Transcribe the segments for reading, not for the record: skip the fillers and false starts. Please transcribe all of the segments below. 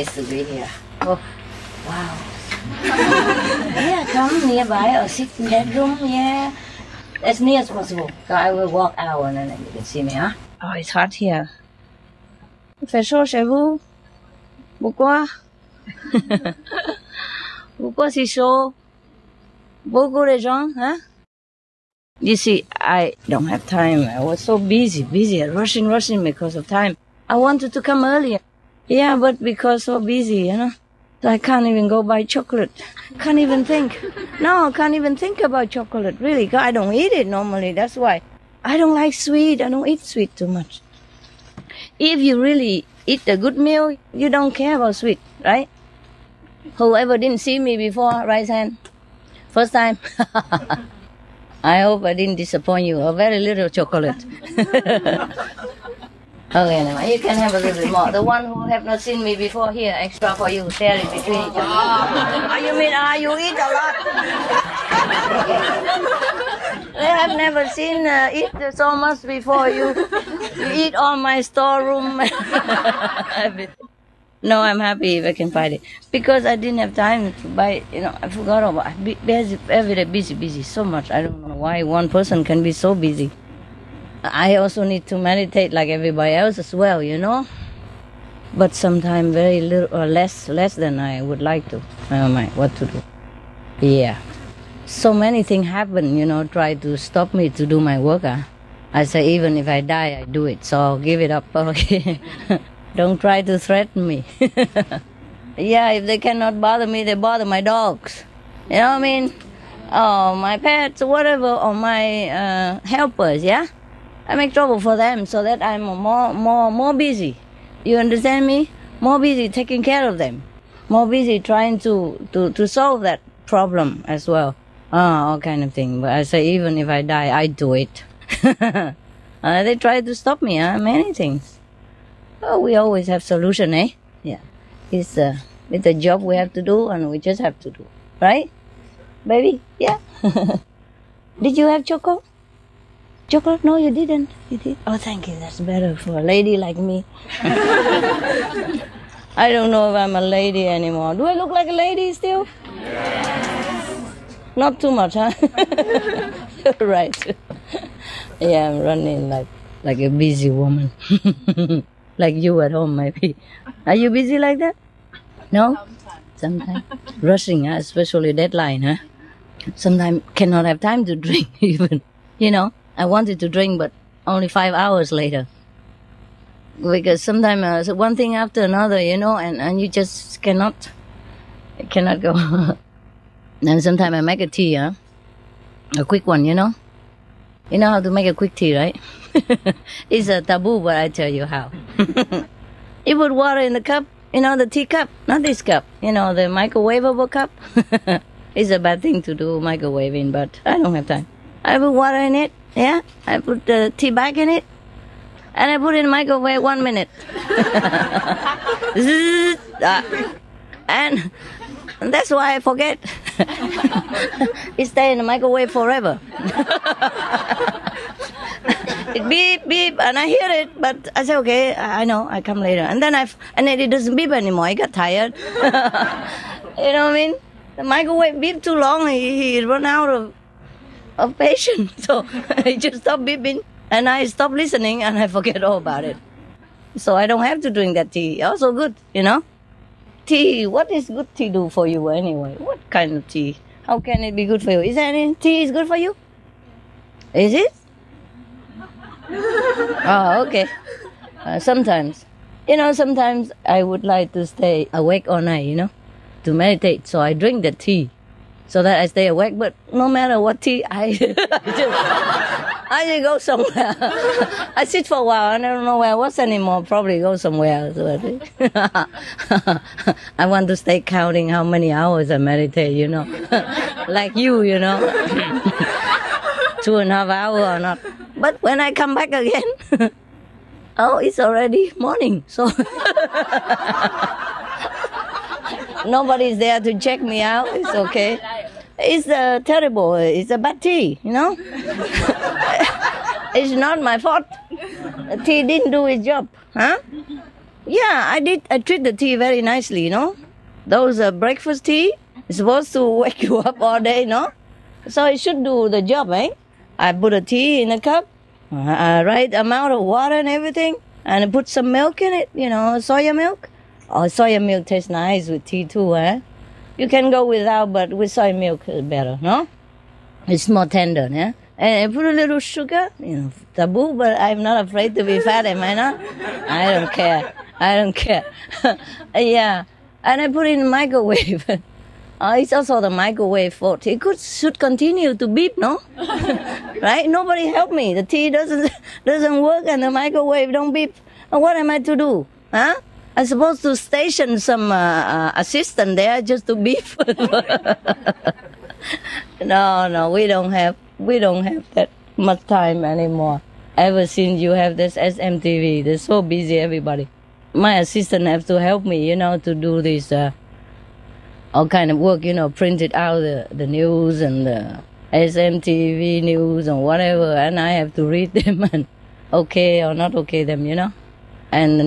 nice to be here. Oh, wow. Yeah, come nearby or sit in that room, yeah. As near as possible. So I will walk out and then you can see me, huh? Oh, it's hot here. Fais chaud chez vous? Pourquoi? Pourquoi c'est chaud? Beaucoup de gens, huh? You see, I don't have time. I was so busy, rushing because of time. I wanted to come earlier. Yeah, but because so busy, you know. So I can't even go buy chocolate. Can't even think. No, I can't even think about chocolate, really. I don't eat it normally, that's why. I don't like sweet. I don't eat sweet too much. If you really eat a good meal, you don't care about sweet, right? Whoever didn't see me before, raise hand. First time. I hope I didn't disappoint you. A very little chocolate. Okay, now you can have a little bit more. The one who have not seen me before, here, extra for you. Share it between each other. You mean you eat a lot? They have never seen eat so much before. You eat all my storeroom. No, I'm happy if I can find it. Because I didn't have time to buy, you know, I forgot about it. Every day busy, so much. I don't know why one person can be so busy. I also need to meditate like everybody else as well, you know. But sometimes very little or less than I would like to. I don't mind what to do. Yeah. So many things happen, you know, try to stop me to do my work. I say even if I die, I do it. So give it up, okay? Don't try to threaten me. Yeah, if they cannot bother me, they bother my dogs. You know what I mean? Oh, my pets, whatever, or my helpers, yeah? I make trouble for them so that I'm more busy. You understand me? More busy taking care of them. More busy trying to solve that problem as well. All kind of thing. But I say even if I die, I do it. They try to stop me, many things. Oh, we always have solution, eh? Yeah. It's a job we have to do and we just have to do. Right? Baby? Yeah? Did you have chocolate? Chocolate? No, you didn't. You did? Oh, thank you. That's better for a lady like me. I don't know if I'm a lady anymore. Do I look like a lady still? Not too much, huh? Right. Yeah, I'm running like a busy woman. Like you at home, maybe. Are you busy like that? No? Sometimes. Rushing, especially deadline, huh? Sometimes cannot have time to drink even. You know, I wanted to drink, but only 5 hours later. Because sometimes one thing after another, you know, and you just cannot go. And sometimes I make a tea, a quick one, you know. You know how to make a quick tea, right? It's a taboo, but I tell you how. You put water in the cup, you know, the tea cup, not this cup, you know, the microwavable cup. It's a bad thing to do microwaving, but I don't have time. I put water in it, yeah. I put the tea bag in it, and I put it in the microwave 1 minute. And that's why I forget. It stays in the microwave forever. It beep, beep, and I hear it, but I say, okay, I know, I come later. And then it doesn't beep anymore. I got tired. You know what I mean? The microwave beep too long, he run out of patience. So I just stop beeping, and I stop listening, and I forget all about it. So I don't have to drink that tea. Also good, you know? Tea, what is good tea do for you anyway? What kind of tea? How can it be good for you? Is there any tea is good for you? Is it? Oh, okay. Sometimes. You know, sometimes I would like to stay awake all night, you know, to meditate. So I drink the tea so that I stay awake. But no matter what tea, I just go somewhere. I sit for a while. I don't know where I was anymore. Probably go somewhere. So I want to stay counting how many hours I meditate, you know. Like you know. 2.5 hours or not. But when I come back again, oh, it's already morning. So nobody's there to check me out. It's okay. It's terrible. It's a bad tea, you know. It's not my fault. The tea didn't do its job, huh? Yeah, I did. I treat the tea very nicely, you know. Those breakfast tea is supposed to wake you up all day, no? So it should do the job, eh? I put a tea in a cup, right amount of water and everything, and I put some milk in it, you know, soya milk. Oh, soya milk tastes nice with tea too, eh? You can go without, but with soy milk is better, no? It's more tender, yeah? And I put a little sugar, you know, taboo, but I'm not afraid to be fat, am I not? I don't care. I don't care. Yeah. And I put it in the microwave. It's also the microwave fault. It should continue to beep, no? Right? Nobody help me. The tea doesn't work and the microwave don't beep. What am I to do? Huh? I'm supposed to station some assistant there just to beep. No, we don't have that much time anymore. Ever since you have this SMTV, they're so busy, everybody. My assistant have to help me, you know, to do this all kind of work, you know, print it out, the news and the SMTV news and whatever, and I have to read them and okay or not okay them, you know. And the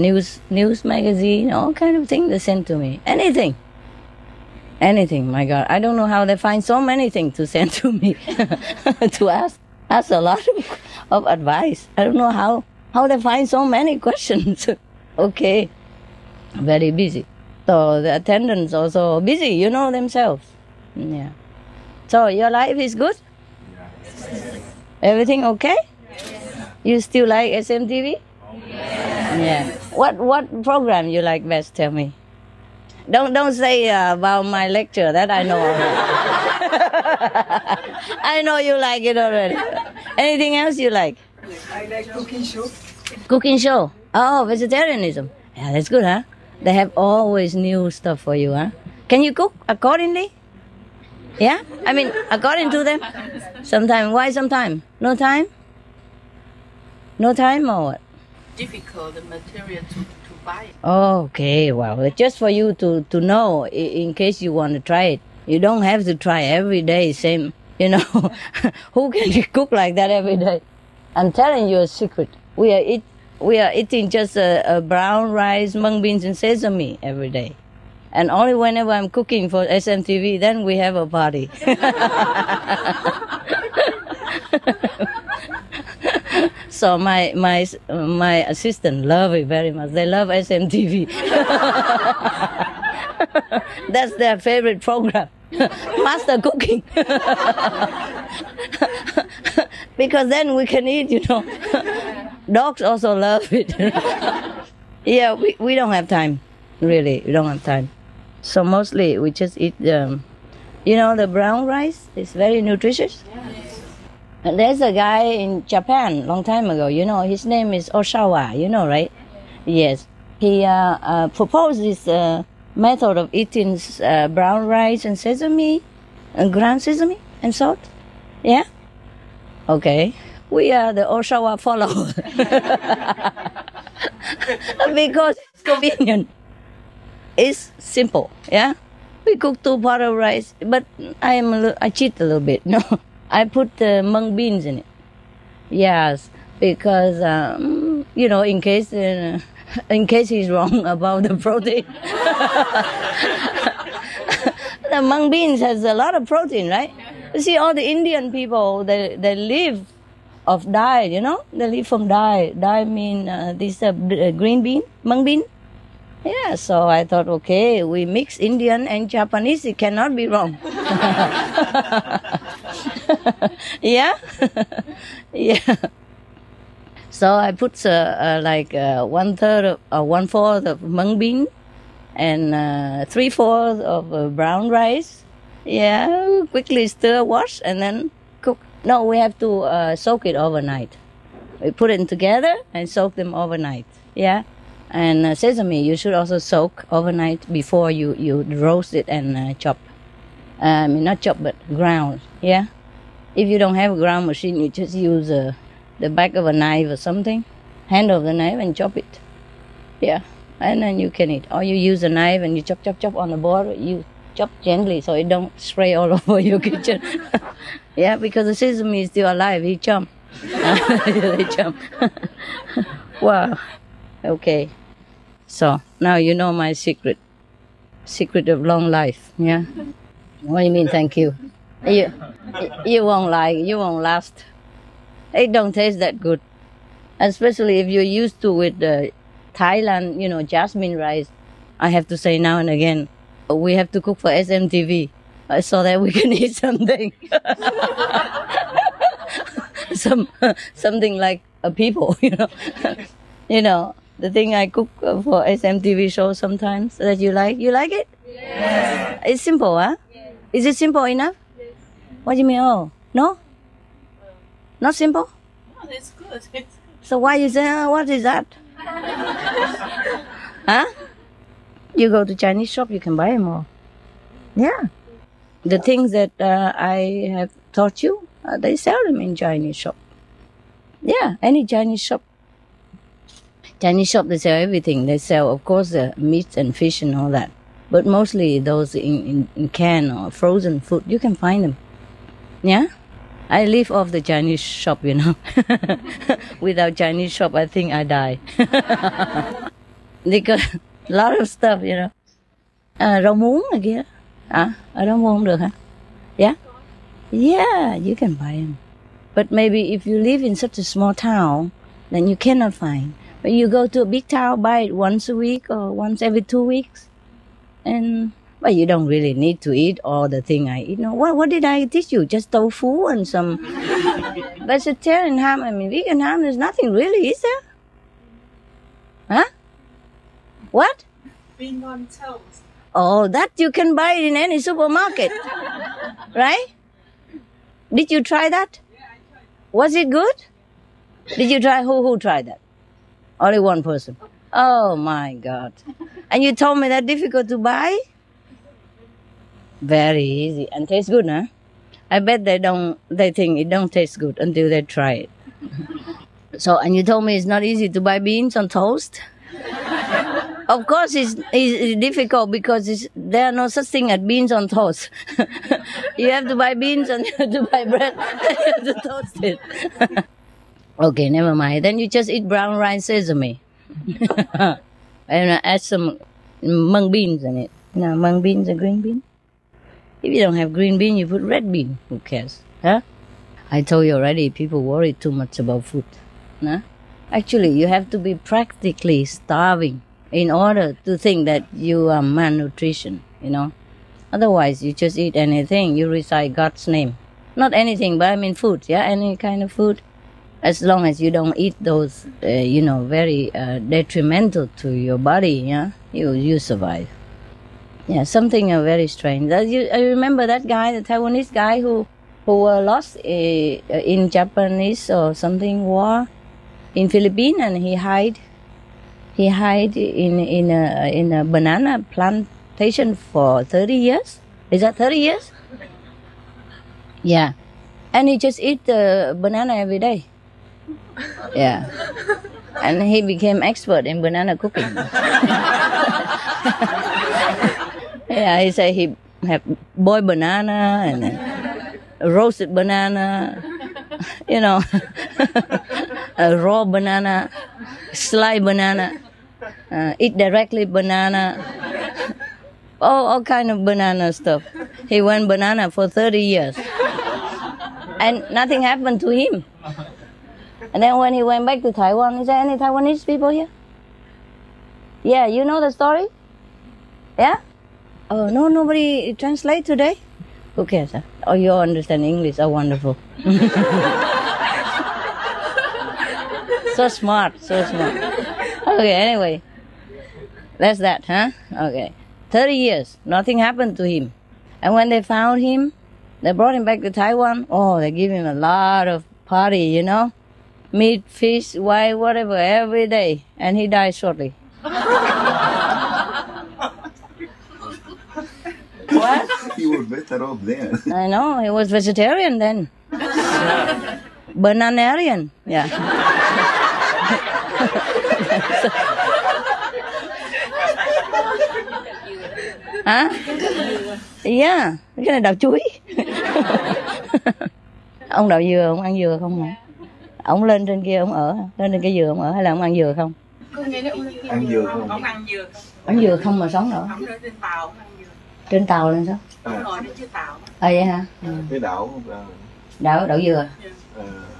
news magazine, all kind of things they send to me. Anything, my God. I don't know how they find so many things to send to me to ask a lot of advice. I don't know how they find so many questions. Okay, very busy. So the attendants also busy, you know themselves. Yeah. So your life is good? Yes. Everything okay? Yes. You still like SMTV? Yes. Yeah. What program you like best? Tell me. Don't say about my lecture. That I know already. I know you like it already. Anything else you like? I like cooking show. Cooking show. Oh, vegetarianism. Yeah, that's good, huh? They have always new stuff for you, huh? Can you cook accordingly? Yeah? I mean, according to them? Sometime. Why sometime? No time? No time or what? Difficult, the material to buy. Okay, well, just for you to know in case you want to try it. You don't have to try every day, same, you know. Who can cook like that every day? I'm telling you a secret. We are eating just a brown rice, mung beans, and sesame every day. And only whenever I'm cooking for SMTV, then we have a party. So my assistant love it very much. They love SMTV. That's their favorite program. Master cooking. Because then we can eat, you know. Dogs also love it. Yeah, we don't have time. Really, we don't have time. So mostly we just eat, you know, the brown rice. It's very nutritious. Yes. And there's a guy in Japan long time ago, you know, his name is Oshawa, you know, right? Yes. He proposed this method of eating brown rice and sesame, and ground sesame and salt. Yeah? Okay. We are the Oshawa followers. Because it's convenient. It's simple, yeah? We cook 2 pots of rice, but I cheat a little bit, no? I put mung beans in it. Yes, because, you know, in case he's wrong about the protein. The mung beans has a lot of protein, right? You see, all the Indian people, they live of dye, you know? They live from dye. Dye mean this green bean, mung bean. Yeah, so I thought, okay, we mix Indian and Japanese. It cannot be wrong. Yeah? Yeah. So I put like 1/3 or 1/4 of mung bean and 3/4 of brown rice. Yeah, quickly stir, wash, and then cook. No, we have to soak it overnight. We put it together and soak them overnight. Yeah. And sesame, you should also soak overnight before you roast it and chop. I mean, not chop, but ground, yeah? If you don't have a ground machine, you just use the back of a knife or something, handle of the knife and chop it. Yeah, and then you can eat. Or you use a knife and you chop on the board. You chop gently so it don't spray all over your kitchen. Yeah, because the sesame is still alive. He jump. They jump. Wow. Okay. So now you know my secret of long life. Yeah. What do you mean? Thank you. You won't like. You won't last. It don't taste that good, especially if you're used to with Thailand. You know, jasmine rice. I have to say now and again, we have to cook for SMTV so that we can eat something. Something like a people, you know. You know, the thing I cook for SMTV show sometimes that you like. You like it? Yes. It's simple, huh? Yes. Is it simple enough? Yes. What do you mean? Oh, no? Not simple? No, it's good. It's good. So why you say, oh, what is that? Huh? You go to Chinese shop, you can buy more. Yeah. The things that I have taught you, they sell them in Chinese shop. Yeah, any Chinese shop. Chinese shop, they sell everything. They sell, of course, the meat and fish and all that. But mostly those in can or frozen food, you can find them. Yeah? I live off the Chinese shop, you know. Without Chinese shop, I think I die. Because a lot of stuff, you know. Rau muống này kia. Ở đó mua không được hả? Yeah? Yeah, you can buy them. But maybe if you live in such a small town, then you cannot find. But you go to a big town, buy it once a week or once every 2 weeks. And, well, you don't really need to eat all the thing I eat. No, what did I teach you? Just tofu and some vegetarian ham. I mean, vegan ham, there's nothing really, is there? Huh? What? Being on toast. Oh, that you can buy it in any supermarket. Right? Did you try that? Yeah, I tried. Was it good? Did you try? Who tried that? Only one person. Oh my God. And you told me that difficult to buy? Very easy. And tastes good, huh? I bet they think it don't taste good until they try it. So, and you told me it's not easy to buy beans on toast? Of course it's difficult because there are no such thing as beans on toast. You have to buy beans and you have to buy bread and you have to toast it. Okay, never mind. Then you just eat brown rice sesame. And add some mung beans in it. No, mung beans and green bean. If you don't have green bean, you put red bean. Who cares? Huh? I told you already, people worry too much about food. Huh? Actually, you have to be practically starving in order to think that you are malnutrition, you know. Otherwise, you just eat anything. You recite God's name. Not anything, but I mean food, yeah? Any kind of food. As long as you don't eat those, very detrimental to your body, yeah, you survive. Yeah, something very strange. I remember that guy, the Taiwanese guy who lost in Japanese or something war in Philippines, and he hid in a banana plantation for 30 years. Is that 30 years? Yeah, and he just eat the banana every day. Yeah, and he became expert in banana cooking. Yeah, he said he had boiled banana and roasted banana, you know, a raw banana, sliced banana, eat directly banana, all kind of banana stuff. He went banana for 30 years, and nothing happened to him. And then when he went back to Taiwan, is there any Taiwanese people here? Yeah, you know the story? Yeah? Oh, no, nobody translate today? Who cares? Huh? Oh, you understand English. Oh, wonderful. So smart, so smart. Okay, anyway. That's that, huh? Okay. 30 years, nothing happened to him. And when they found him, they brought him back to Taiwan. Oh, they give him a lot of party, you know? Meat, fish, wine, whatever, every day. And he died shortly. What? You were better off then. I know, he was vegetarian then. Bananarian, yeah. Hả? Yeah, cái này đào chuối. Ông đào dừa, ông ăn dừa không hả? Ông lên trên kia ông ở, lên trên cái dừa ông ở hay là ông ăn dừa không? Có Ăn dừa không? Không ăn dừa. Ăn dừa không mà sống nữa. Không lên trên tàu ăn dừa. Trên tàu lên sao? Không ngồi trên chiếc tàu. Vậy hả? Cái đảo không? Đậu dừa.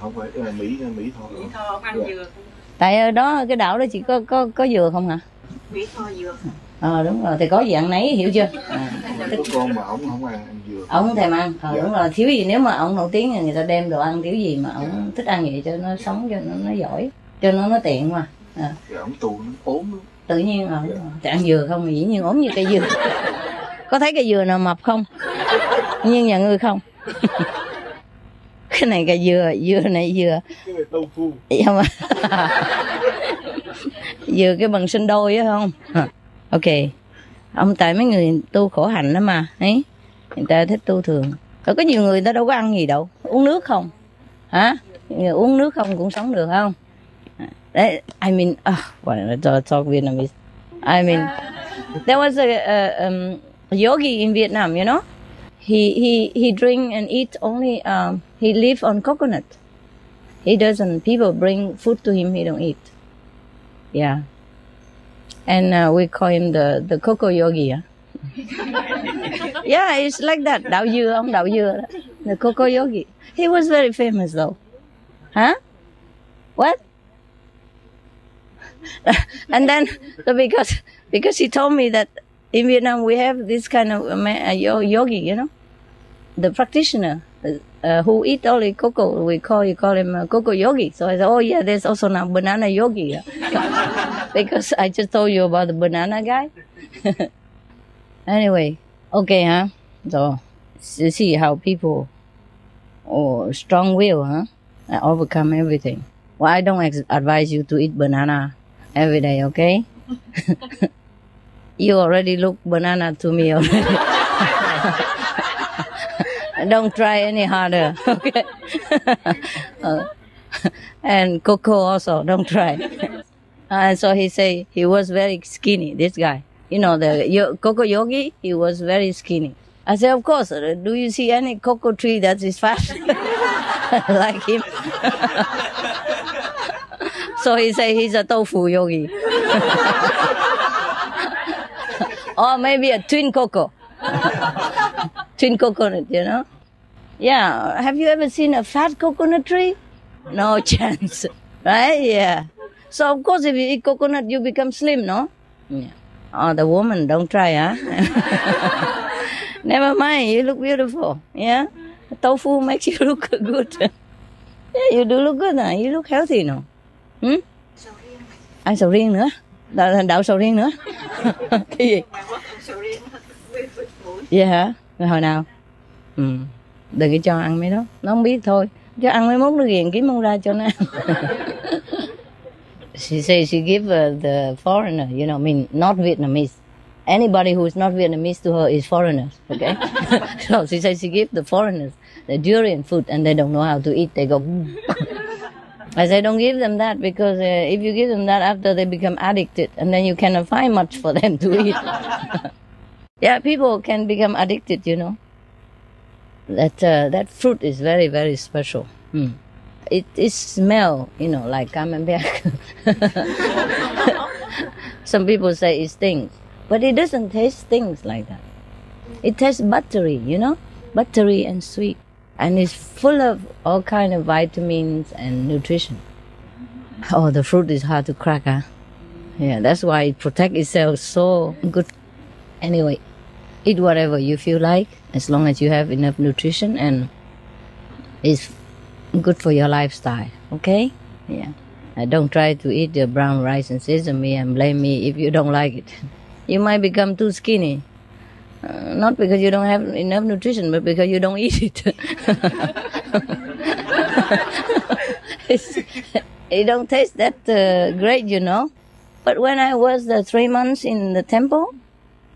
Không phải Mỹ thôi. Mỹ Tho không ăn dừa. Tại ở đó cái đảo đó chỉ có dừa không hả? Mỹ Tho dừa. Đúng rồi, thì có gì ăn nấy, hiểu chưa? Có con mà ổng không ăn dừa. Ổng không thèm ăn. Đúng rồi, thiếu gì nếu mà ổng nổi tiếng thì người ta đem đồ ăn thiếu gì mà ổng thích ăn vậy cho nó sống cho nó giỏi, cho nó tiện mà. Thì ổng tù nó ốm lắm. Tự nhiên thì ăn dừa không thì dĩ nhiên ốm như cây dừa. Có thấy cây dừa nào mập không? Nhưng nhà ngươi không. Cái này cây dừa này dừa. Cái này tâu phu. Không à. Dừa cái bằng sinh đôi á không? Ok. Ông tại mấy người tu khổ hạnh lắm mà, ấy. Người ta thích tu thường. Có nhiều người ta đâu có ăn gì đâu, uống nước không. Hả? Uống nước không cũng sống được không? Đấy, I mean, well, I talk Vietnamese. I mean, there was a yogi in Vietnam, you know. He drink and eat only. He live on coconut. He doesn't. People bring food to him, he don't eat. Yeah. And we call him the coco yogi. Yeah, it's like that. Đạo dừa, ông đạo dừa. The coco yogi. He was very famous though. Huh? What? And then because he told me that in Vietnam we have this kind of yogi, you know, the practitioner who eat only cocoa. You call him coco yogi. So I said, oh yeah, there's also now banana yogi. Because I just told you about the banana guy. Anyway, okay, huh? So you see how people, strong will, huh? Overcome everything. Well, I don't advise you to eat banana every day, okay? You already look banana to me already. Don't try any harder, okay? And cocoa also, don't try. And so he say he was very skinny, this guy. You know, the coco yogi, he was very skinny. I said, of course, do you see any cocoa tree that is fat like him? So he say he's a tofu yogi. Or maybe a twin cocoa. Twin coconut, you know? Yeah, have you ever seen a fat coconut tree? No chance, right? Yeah. So of course if you eat coconut, you become slim, no? Yeah. Oh, the woman, don't try, huh? Never mind, you look beautiful, yeah? Tofu makes you look good. Yeah, you do look good, you look healthy, no? Ăn sầu riêng nữa? Đậu sầu riêng nữa? Cái gì? Vậy hả? Rồi hồi nào? Đừng có cho ăn mấy đó, nó không biết thôi. Chứ ăn mấy mốt nó ghiền kiếm không ra cho nó ăn. She says she give the foreigner, you know, I mean, not Vietnamese. Anybody who is not Vietnamese to her is foreigners, okay? So she says she give the foreigners the durian food and they don't know how to eat. They go, I say don't give them that because if you give them that after they become addicted and then you cannot find much for them to eat. Yeah, people can become addicted, you know. That fruit is very, very special. It smells, you know, like camembert. Some people say it stinks, but it doesn't taste things like that. It tastes buttery, you know, buttery and sweet, and it's full of all kind of vitamins and nutrition. Oh, the fruit is hard to crack, huh? Yeah, that's why it protects itself so good. Anyway, eat whatever you feel like, as long as you have enough nutrition and it's good for your lifestyle, okay? Yeah. Don't try to eat the brown rice and sesame and blame me if you don't like it. You might become too skinny. Not because you don't have enough nutrition, but because you don't eat it. It don't taste that great, you know. But when I was 3 months in the temple,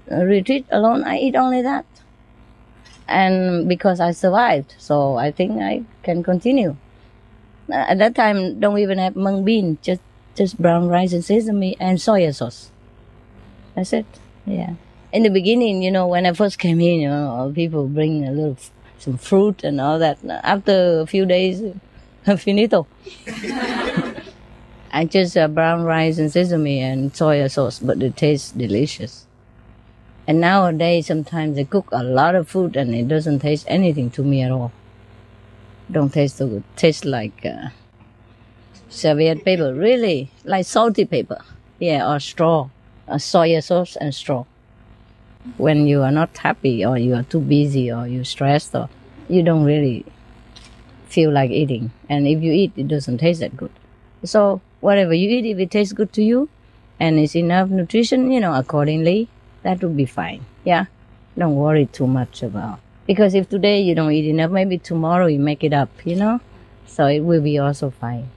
retreat alone, I eat only that. And because I survived, so I think I can continue. At that time, don't even have mung bean, just brown rice and sesame and soya sauce. That's it. Yeah. In the beginning, you know, when I first came in, you know, people bring some fruit and all that. After a few days, finito. I just brown rice and sesame and soy sauce, but it tastes delicious. And nowadays, sometimes they cook a lot of food and it doesn't taste anything to me at all. Don't taste so good. Tastes like serviette paper, really, like salty paper. Yeah, or straw, soy sauce and straw. When you are not happy or you are too busy or you're stressed or you don't really feel like eating. And if you eat, it doesn't taste that good. So whatever you eat, if it tastes good to you and it's enough nutrition, accordingly, that will be fine. Yeah, don't worry too much about. Because if today you don't eat enough, maybe tomorrow you make it up, So it will be also fine.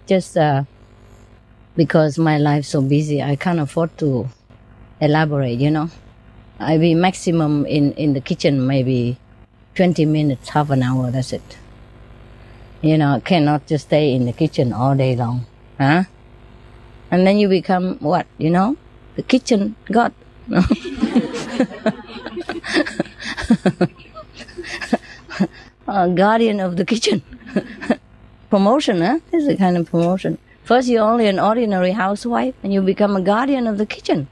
Just because my life's so busy, I can't afford to elaborate, I be maximum in the kitchen maybe 20 minutes, half an hour, that's it. I cannot just stay in the kitchen all day long. Huh? And then you become what, the kitchen god. Guardian of the kitchen. Promotion, huh? This is a kind of promotion. First you're only an ordinary housewife and you become a guardian of the kitchen.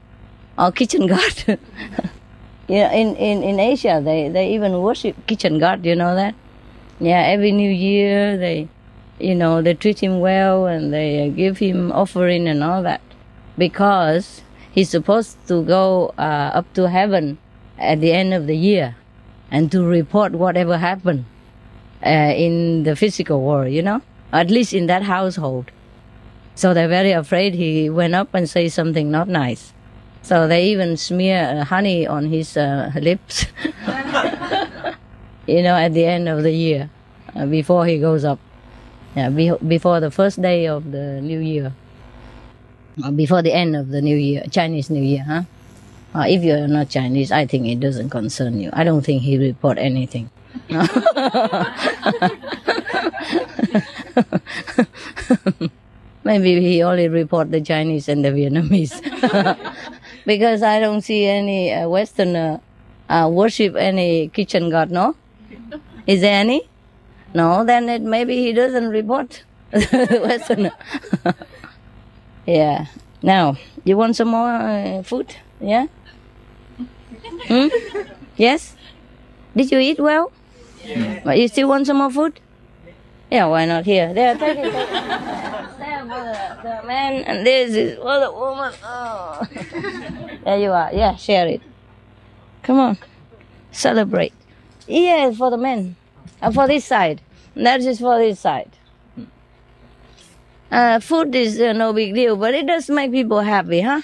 Or kitchen god. In Asia, they even worship kitchen god, you know that? Yeah, every New Year, they treat him well and they give him offering and all that. Because he's supposed to go up to heaven at the end of the year and to report whatever happened in the physical world, at least in that household. So they're very afraid he went up and said something not nice. So they even smear honey on his lips, at the end of the year, before he goes up. Yeah, before the first day of the New Year. Or before the end of the New Year, Chinese New Year, huh? If you're not Chinese, I think it doesn't concern you. I don't think he report anything. Maybe he only report the Chinese and the Vietnamese. Because I don't see any Westerner worship any kitchen god, no? Is there any? No, then maybe he doesn't report the Westerner. Yeah. Now, you want some more food? Yeah? Yes? Did you eat well? Yeah. But you still want some more food? Yeah, why not? Here. There, take it. There for the man, and this is for the woman. Oh. There you are. Yeah, share it. Come on. Celebrate. Yeah, for the men. For this side. That is for this side. Food is no big deal, but it does make people happy, huh?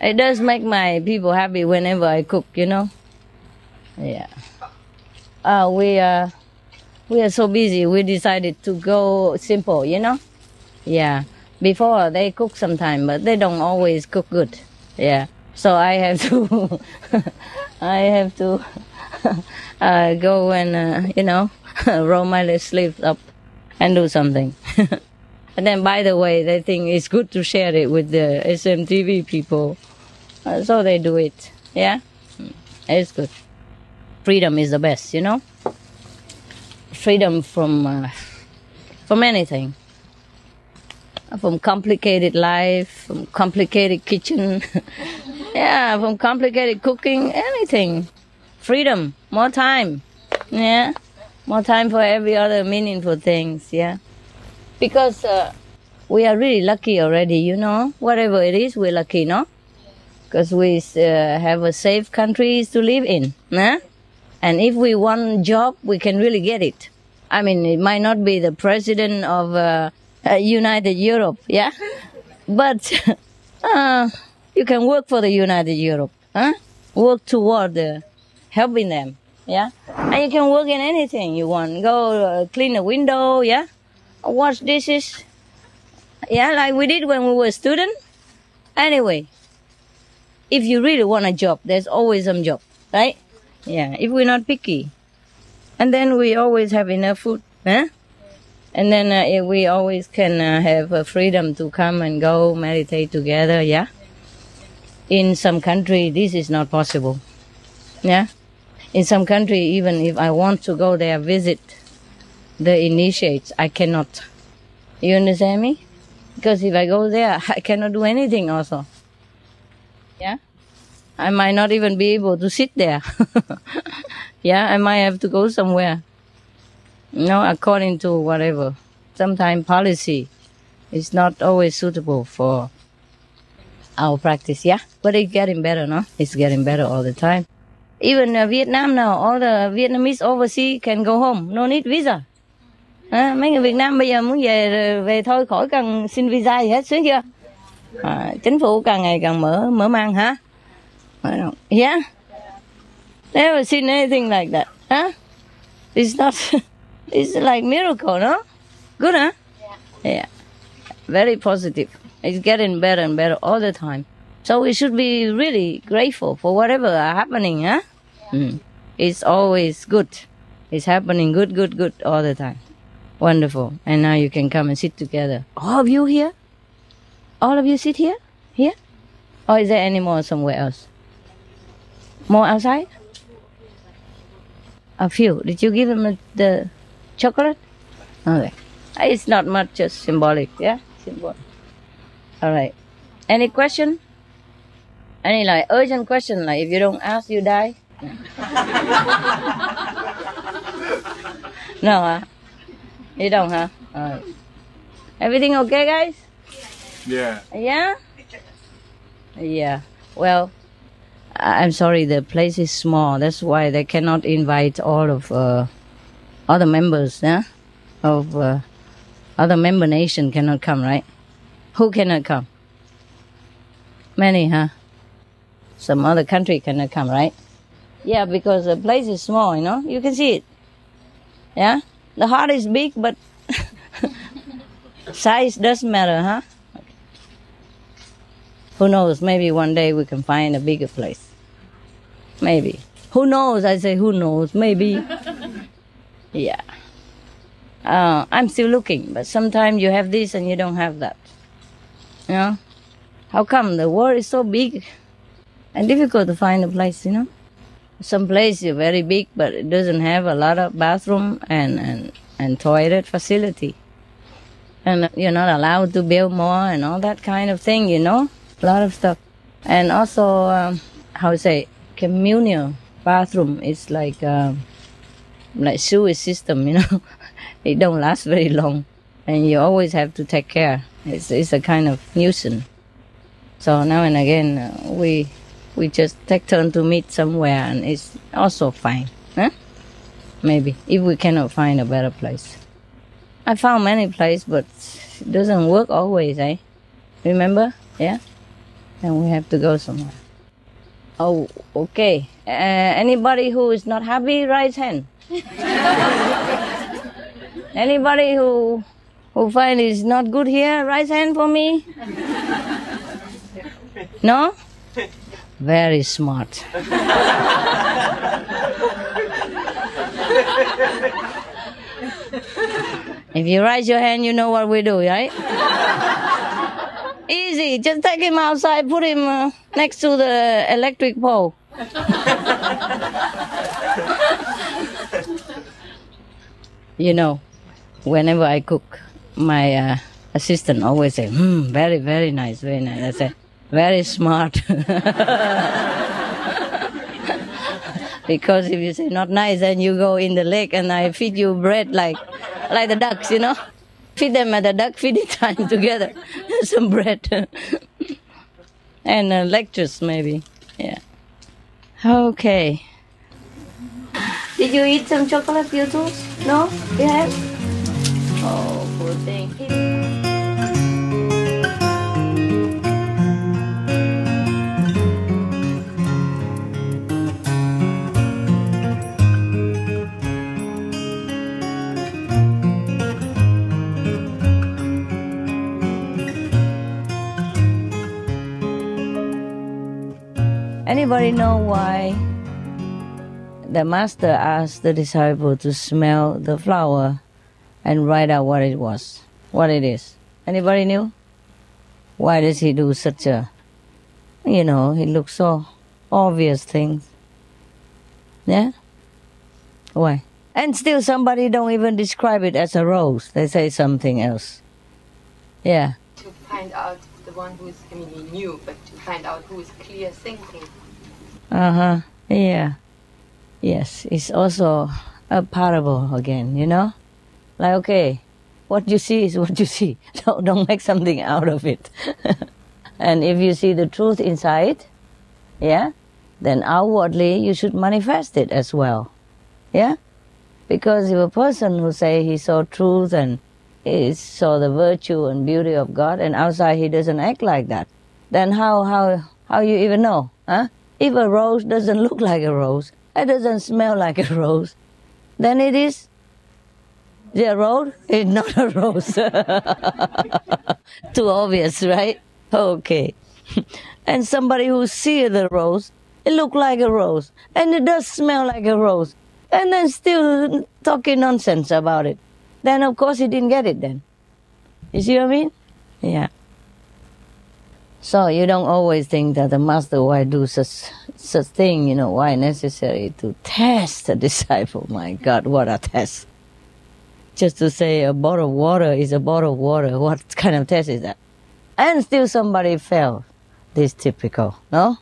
It does make my people happy whenever I cook, Yeah. We are so busy, we decided to go simple, Yeah. Before they cook sometime, but they don't always cook good. Yeah. So I have to, go and, roll my sleeves up and do something. And then, by the way, they think it's good to share it with the SMTV people. So they do it. Yeah? It's good. Freedom is the best, Freedom from anything. From complicated life, from complicated kitchen. Yeah, from complicated cooking, anything. Freedom, more time. Yeah? More time for every other meaningful things, yeah? Because we are really lucky already, Whatever it is, we're lucky, no? Because we have a safe country to live in, nah? And if we want a job, we can really get it. I mean, it might not be the president of United Europe, yeah? But you can work for the United Europe, huh? Work toward helping them, yeah? And you can work in anything you want. Go clean a window, yeah? Wash dishes, yeah, like we did when we were students. Anyway, if you really want a job, there's always some job, right? Yeah, if we're not picky. And then we always have enough food, huh? And then we always can have freedom to come and go meditate together, yeah? In some country, this is not possible, yeah? In some country, even if I want to go there visit the initiates, I cannot. You understand me? Because if I go there, I cannot do anything also. Yeah? I might not even be able to sit there. Yeah, I might have to go somewhere. According to whatever. Sometimes policy is not always suitable for our practice, yeah? But it's getting better, no? It's getting better all the time. Even Vietnam now, all the Vietnamese overseas can go home. No need visa. Mấy người Việt Nam bây giờ muốn về thôi, khỏi cần xin visa gì hết, sướng chưa? Chính phủ càng ngày càng mở mang hả? Yeah? Never seen anything like that, huh? It's not, it's like miracle, no? Good, huh? Yeah. Very positive. It's getting better and better all the time. So we should be really grateful for whatever are happening, huh? It's always good. It's happening good all the time. Wonderful. And now you can come and sit together. All of you here? All of you sit here? Here? Or is there any more somewhere else? More outside? A few. Did you give them the chocolate? Okay. It's not much, just symbolic, yeah? Symbolic. All right. Any question? Any urgent question, if you don't ask, you die? No, huh? You don't, huh? All right. Everything okay, guys? Yeah. Yeah? Yeah. Well, I'm sorry, the place is small. That's why they cannot invite all of other members, yeah? Of other member nation cannot come, right? Who cannot come? Many, huh? Some other country cannot come, right? Yeah, because the place is small, You can see it. Yeah? The heart is big, but size doesn't matter, huh? Okay. Who knows? Maybe one day we can find a bigger place. Maybe. Who knows? I say, who knows? Maybe. Yeah. I'm still looking, but sometimes you have this and you don't have that. How come the world is so big and difficult to find a place, Some place is very big, but it doesn't have a lot of bathroom and toilet facility. And you're not allowed to build more and all that kind of thing, A lot of stuff. And also, communal bathroom is like sewage system, It don't last very long. And you always have to take care. It's a kind of nuisance. So now and again, we just take turn to meet somewhere, and it's also fine. Huh? Maybe, if we cannot find a better place. I found many places, but it doesn't work always, eh? Remember? Yeah? And we have to go somewhere. Oh, okay. Anybody who is not happy, raise hand. Anybody who find it's not good here, raise hand for me. No? Very smart. If you raise your hand, you know what we do, right? Easy. Just take him outside, put him next to the electric pole. Whenever I cook, my assistant always say, very, very nice, very nice. I say, very smart. Because if you say not nice, then you go in the lake and I feed you bread like the ducks, Feed them at the duck feeding time together. Some bread. And lectures maybe. Yeah. Okay. Did you eat some chocolate, you too? No? You have? Oh, poor thing. Anybody know why the master asked the disciple to smell the flower and write out what it is? Anybody knew? Why does he do such a, it looks so obvious things? Yeah? Why? And still somebody don't even describe it as a rose. They say something else. Yeah. To find out the one who is, I mean, he knew, but to find out who is clear thinking. Yeah. Yes, it's also a parable again, you know? Like, okay, what you see is what you see. Don't make something out of it. And if you see the truth inside, yeah, then outwardly you should manifest it as well. Yeah? Because if a person who say he saw truth and he saw the virtue and beauty of God, and outside he doesn't act like that, then how you even know? Huh? If a rose doesn't look like a rose, it doesn't smell like a rose, then it is a rose, it's not a rose. Too obvious, right? Okay. And somebody who sees the rose, it looks like a rose, and it does smell like a rose, and then still talking nonsense about it. Then of course he didn't get it then. You see what I mean? Yeah. So you don't always think that the master why do such thing, you know, why necessary to test the disciple. My God, what a test. Just to say a bottle of water is a bottle of water, what kind of test is that? And still somebody failed. This typical, no?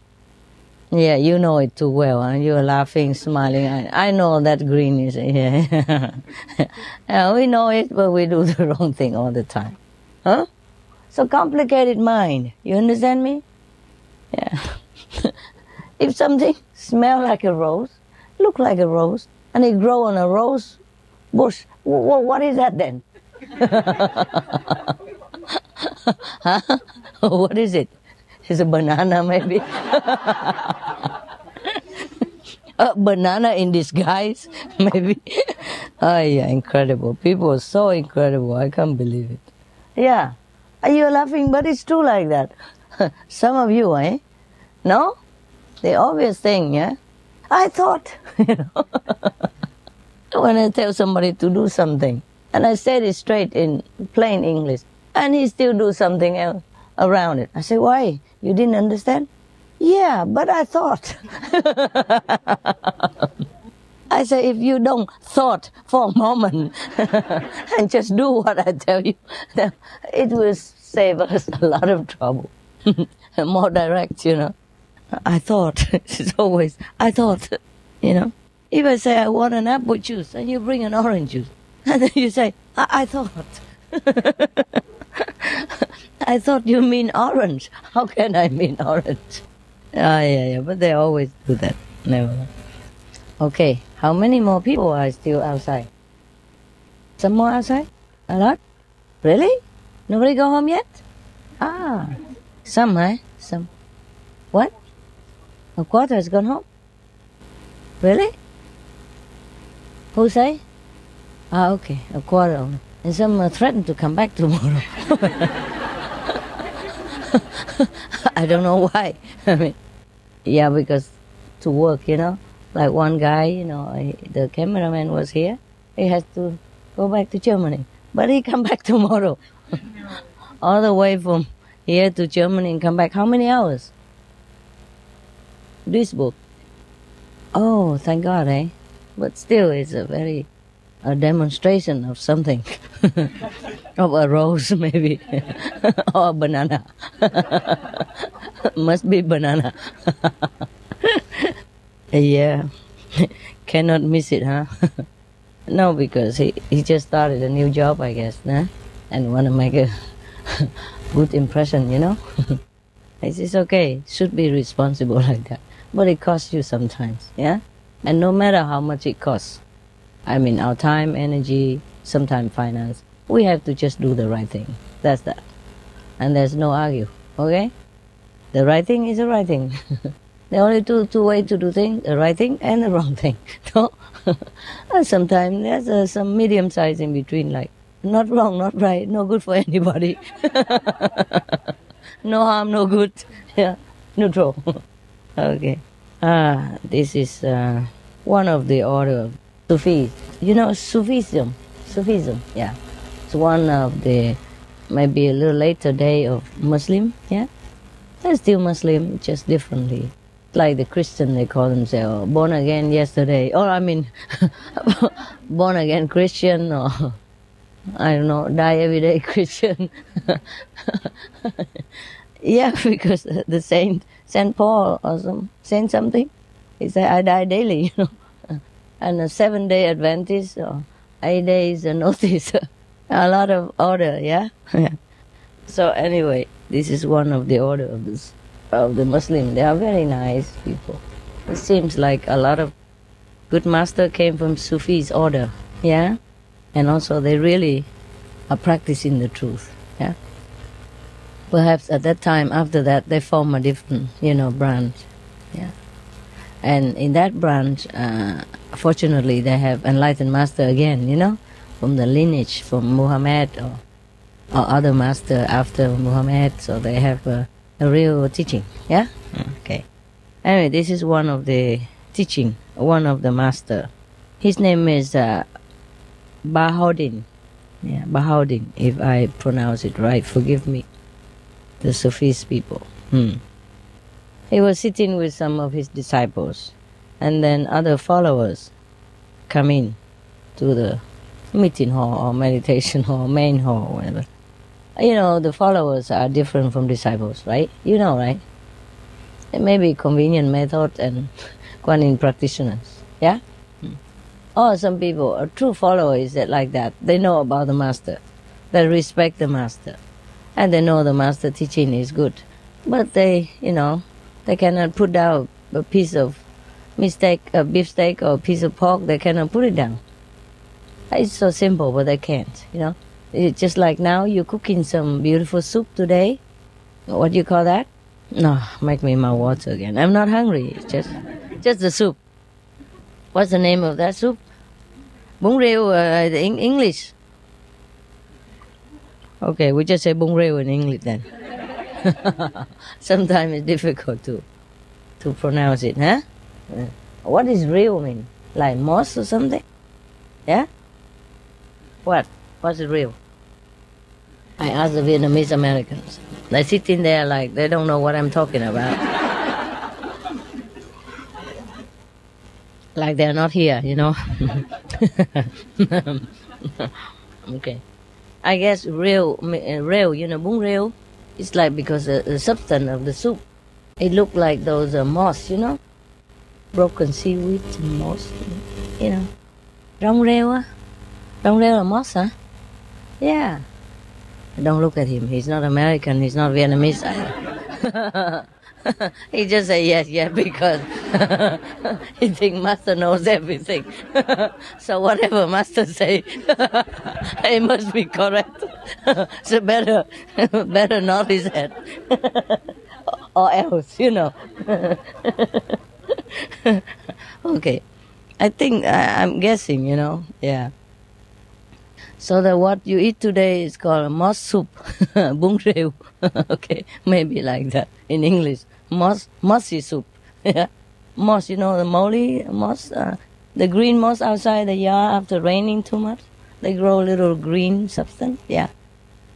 Yeah, you know it too well, and you're laughing, smiling. I know that green is, yeah. Yeah, we know it, but we do the wrong thing all the time. Huh? So complicated mind, you understand me? Yeah. If something smell like a rose, look like a rose, and it grow on a rose bush, what is that then? Huh? What is it? It's a banana, maybe. A banana in disguise, maybe. Oh, yeah, incredible. People are so incredible. I can't believe it. Yeah. You're laughing, but it's true like that. Some of you, eh? No? The obvious thing, yeah? I thought, you know. When I tell somebody to do something, and I said it straight in plain English, and he still do something else around it. I say, why? You didn't understand? Yeah, but I thought. I say, if you don't thought for a moment and just do what I tell you, then it will save us a lot of trouble. More direct, you know. I thought. It's always, I thought, you know. If I say I want an apple juice and you bring an orange juice, and then you say, I thought. I thought you mean orange. How can I mean orange? Yeah, but they always do that. Never. Okay, how many more people are still outside? Some more outside? A lot? Really? Nobody go home yet? Some, eh? Some. What? A quarter has gone home? Really? Who say? Okay, a quarter only. And some threatened to come back tomorrow. I don't know why. I mean, yeah, because to work, you know. Like one guy, you know, the cameraman was here. He has to go back to Germany. But he come back tomorrow. All the way from here to Germany and come back. How many hours? Duisburg. Oh, thank God, eh? But still, it's a demonstration of something. Of a rose, maybe. Or a banana. Must be banana. Yeah. Cannot miss it, huh? No, because he just started a new job, I guess, nah? And want to make a good impression, you know? It's okay. Should be responsible like that. But it costs you sometimes, yeah? And no matter how much it costs, I mean, our time, energy, sometimes finance, we have to just do the right thing. That's that. And there's no argue, okay? The right thing is the right thing. There are only two ways to do things, the right thing and the wrong thing. No? And sometimes there's some medium size in between, like, not wrong, not right, no good for anybody. No harm, no good. Yeah, neutral. Okay. This is one of the order of Sufis. You know Sufism? Sufism, yeah. It's one of the, maybe a little later day of Muslim, yeah? They're still Muslim, just differently. Like the Christian, they call themselves born again yesterday. Or I mean, born again Christian or I don't know, die everyday Christian. Yeah, because the Saint Paul or Saint something, he said, I die daily, And a 7-day Adventist, or 8 days notice, a lot of order, yeah? So anyway, this is one of the order of the Muslim. They are very nice people. It seems like a lot of good master came from Sufi's order, yeah? And also they really are practicing the truth, yeah? Perhaps at that time, after that, they form a different, branch, yeah? And in that branch, fortunately, they have enlightened master again, from the lineage, from Muhammad or other master after Muhammad, so they have a real teaching, yeah? Okay. Anyway, this is one of the teaching, one of the master. His name is Bahauddin. Yeah, Bahauddin, if I pronounce it right, forgive me, the Sufis people. He was sitting with some of his disciples, and then other followers come in to the meeting hall or meditation hall, main hall, whatever. The followers are different from disciples, right? Right? It may be convenient method and Kuan practitioners, yeah? Or some people, a true follower is like that. They know about the master. They respect the master. And they know the master teaching is good. But they, they cannot put down a piece of beefsteak or a piece of pork. They cannot put it down. It's so simple, but they can't, It's just like now you're cooking some beautiful soup today. What do you call that? No, make me my water again. I'm not hungry. It's just the soup. What's the name of that soup? Bún riêu in English. Okay, we just say bún riêu in English then. Sometimes it's difficult to pronounce it, huh? What does riêu mean? Like moss or something? Yeah? What's real? I asked the Vietnamese Americans. They're sitting there like they don't know what I'm talking about. Like they're not here, Okay. I guess real, bún riêu, it's like because the substance of the soup, it looked like those moss, broken seaweed and moss, Rong riêu, Rong riêu moss, huh? Yeah. Don't look at him. He's not American. He's not Vietnamese. He just say yes, because he think master knows everything. So whatever master say, it must be correct. So better nod his head, or else, Okay, I think I'm guessing, yeah. So that what you eat today is called a moss soup, bún riêu. Okay, maybe like that in English. Mossy soup. Yeah, moss. The moly moss, the green moss outside the yard after raining too much. They grow little green substance. Yeah.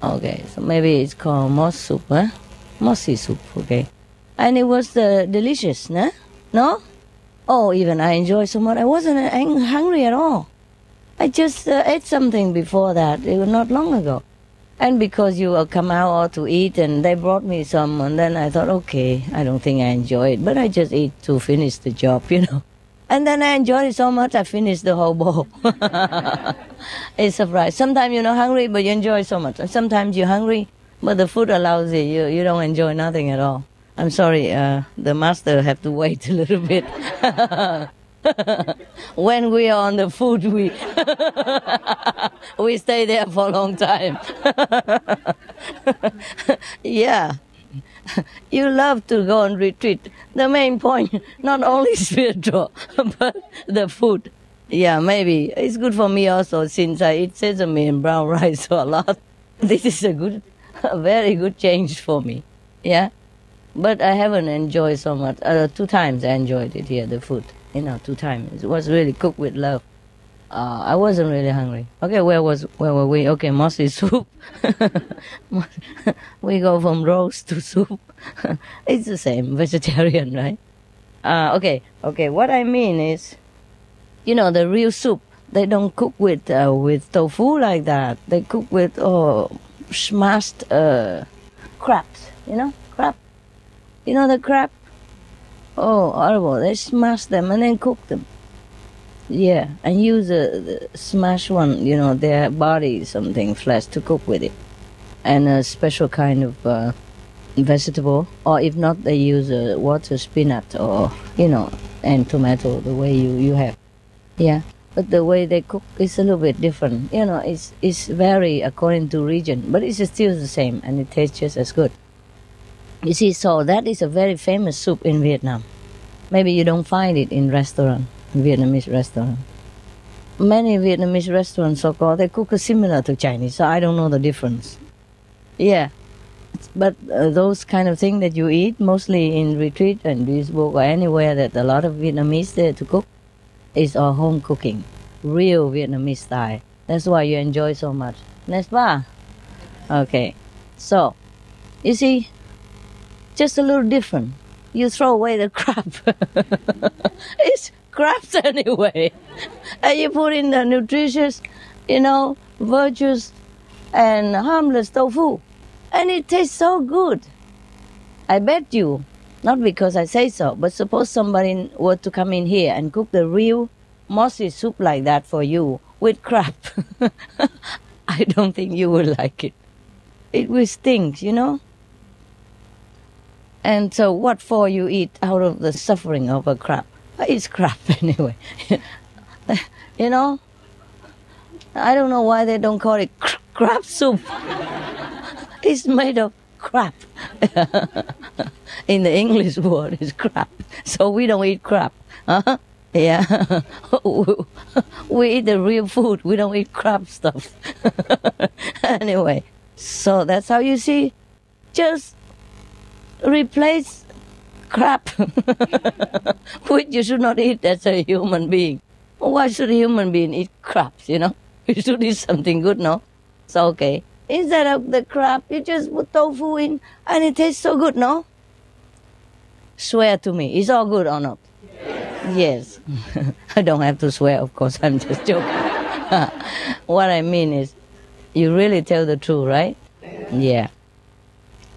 Okay, so maybe it's called moss soup, huh? Mossy soup. Okay, and it was delicious, nah? No? Oh, even I enjoyed so much. I wasn't hungry at all. I just ate something before that. It was not long ago. And because you come out to eat and they brought me some, and then I thought, okay, I don't think I enjoy it, but I just eat to finish the job, And then I enjoyed it so much, I finished the whole bowl. It's a surprise. Sometimes you're not hungry, but you enjoy so much. And sometimes you're hungry, but the food allows you. You don't enjoy nothing at all. I'm sorry, the master have to wait a little bit. When we are on the food, we stay there for a long time. Yeah. You love to go on retreat. The main point, not only spiritual, but the food. Yeah, maybe. It's good for me also, since I eat sesame and brown rice a lot. This is a very good change for me. Yeah. But I haven't enjoyed so much. 2 times I enjoyed it here, the food. 2 times. It was really cooked with love. I wasn't really hungry. Okay, where were we? Okay, mossy soup. We go from roast to soup. It's the same, vegetarian, right? Okay. What I mean is, the real soup, they don't cook with tofu like that. They cook with smashed crabs. You know, crab. You know the crab? Oh, horrible! They smash them and then cook them. Yeah, and use the smash one. You know, their body something flesh to cook with it, and a special kind of vegetable. Or if not, they use water spinach or and tomato. The way you have. Yeah. But the way they cook is a little bit different. You know, it's vary according to region, but it's still the same, and it tastes just as good. You see, so that is a very famous soup in Vietnam. Maybe you don't find it in Vietnamese restaurant. Many Vietnamese restaurants, so-called, they cook similar to Chinese, so I don't know the difference. Yeah, but those kind of things that you eat, mostly in retreat and Duisburg or anywhere that a lot of Vietnamese there to cook, is our home cooking, real Vietnamese style. That's why you enjoy so much. N'est-ce pas? Okay, so, you see, just a little different. You throw away the crab. It's crabs anyway. And you put in the nutritious, virtuous and harmless tofu. And it tastes so good. I bet you, not because I say so, but suppose somebody were to come in here and cook the real mossy soup like that for you with crab. I don't think you will like it. It will stink, And so what for you eat out of the suffering of a crab? It's crab anyway. I don't know why they don't call it crab soup. It's made of crab. In the English word, it's crab. So we don't eat crab. Huh? Yeah. We eat the real food. We don't eat crab stuff. Anyway, so that's how you see. Just replace crab, which you should not eat as a human being. Why should a human being eat crabs, You should eat something good, no? So, okay. Instead of the crab, you just put tofu in, and it tastes so good, no? Swear to me, it's all good or not? Yes. I don't have to swear, of course, I'm just joking. What I mean is, you really tell the truth, right? Yeah.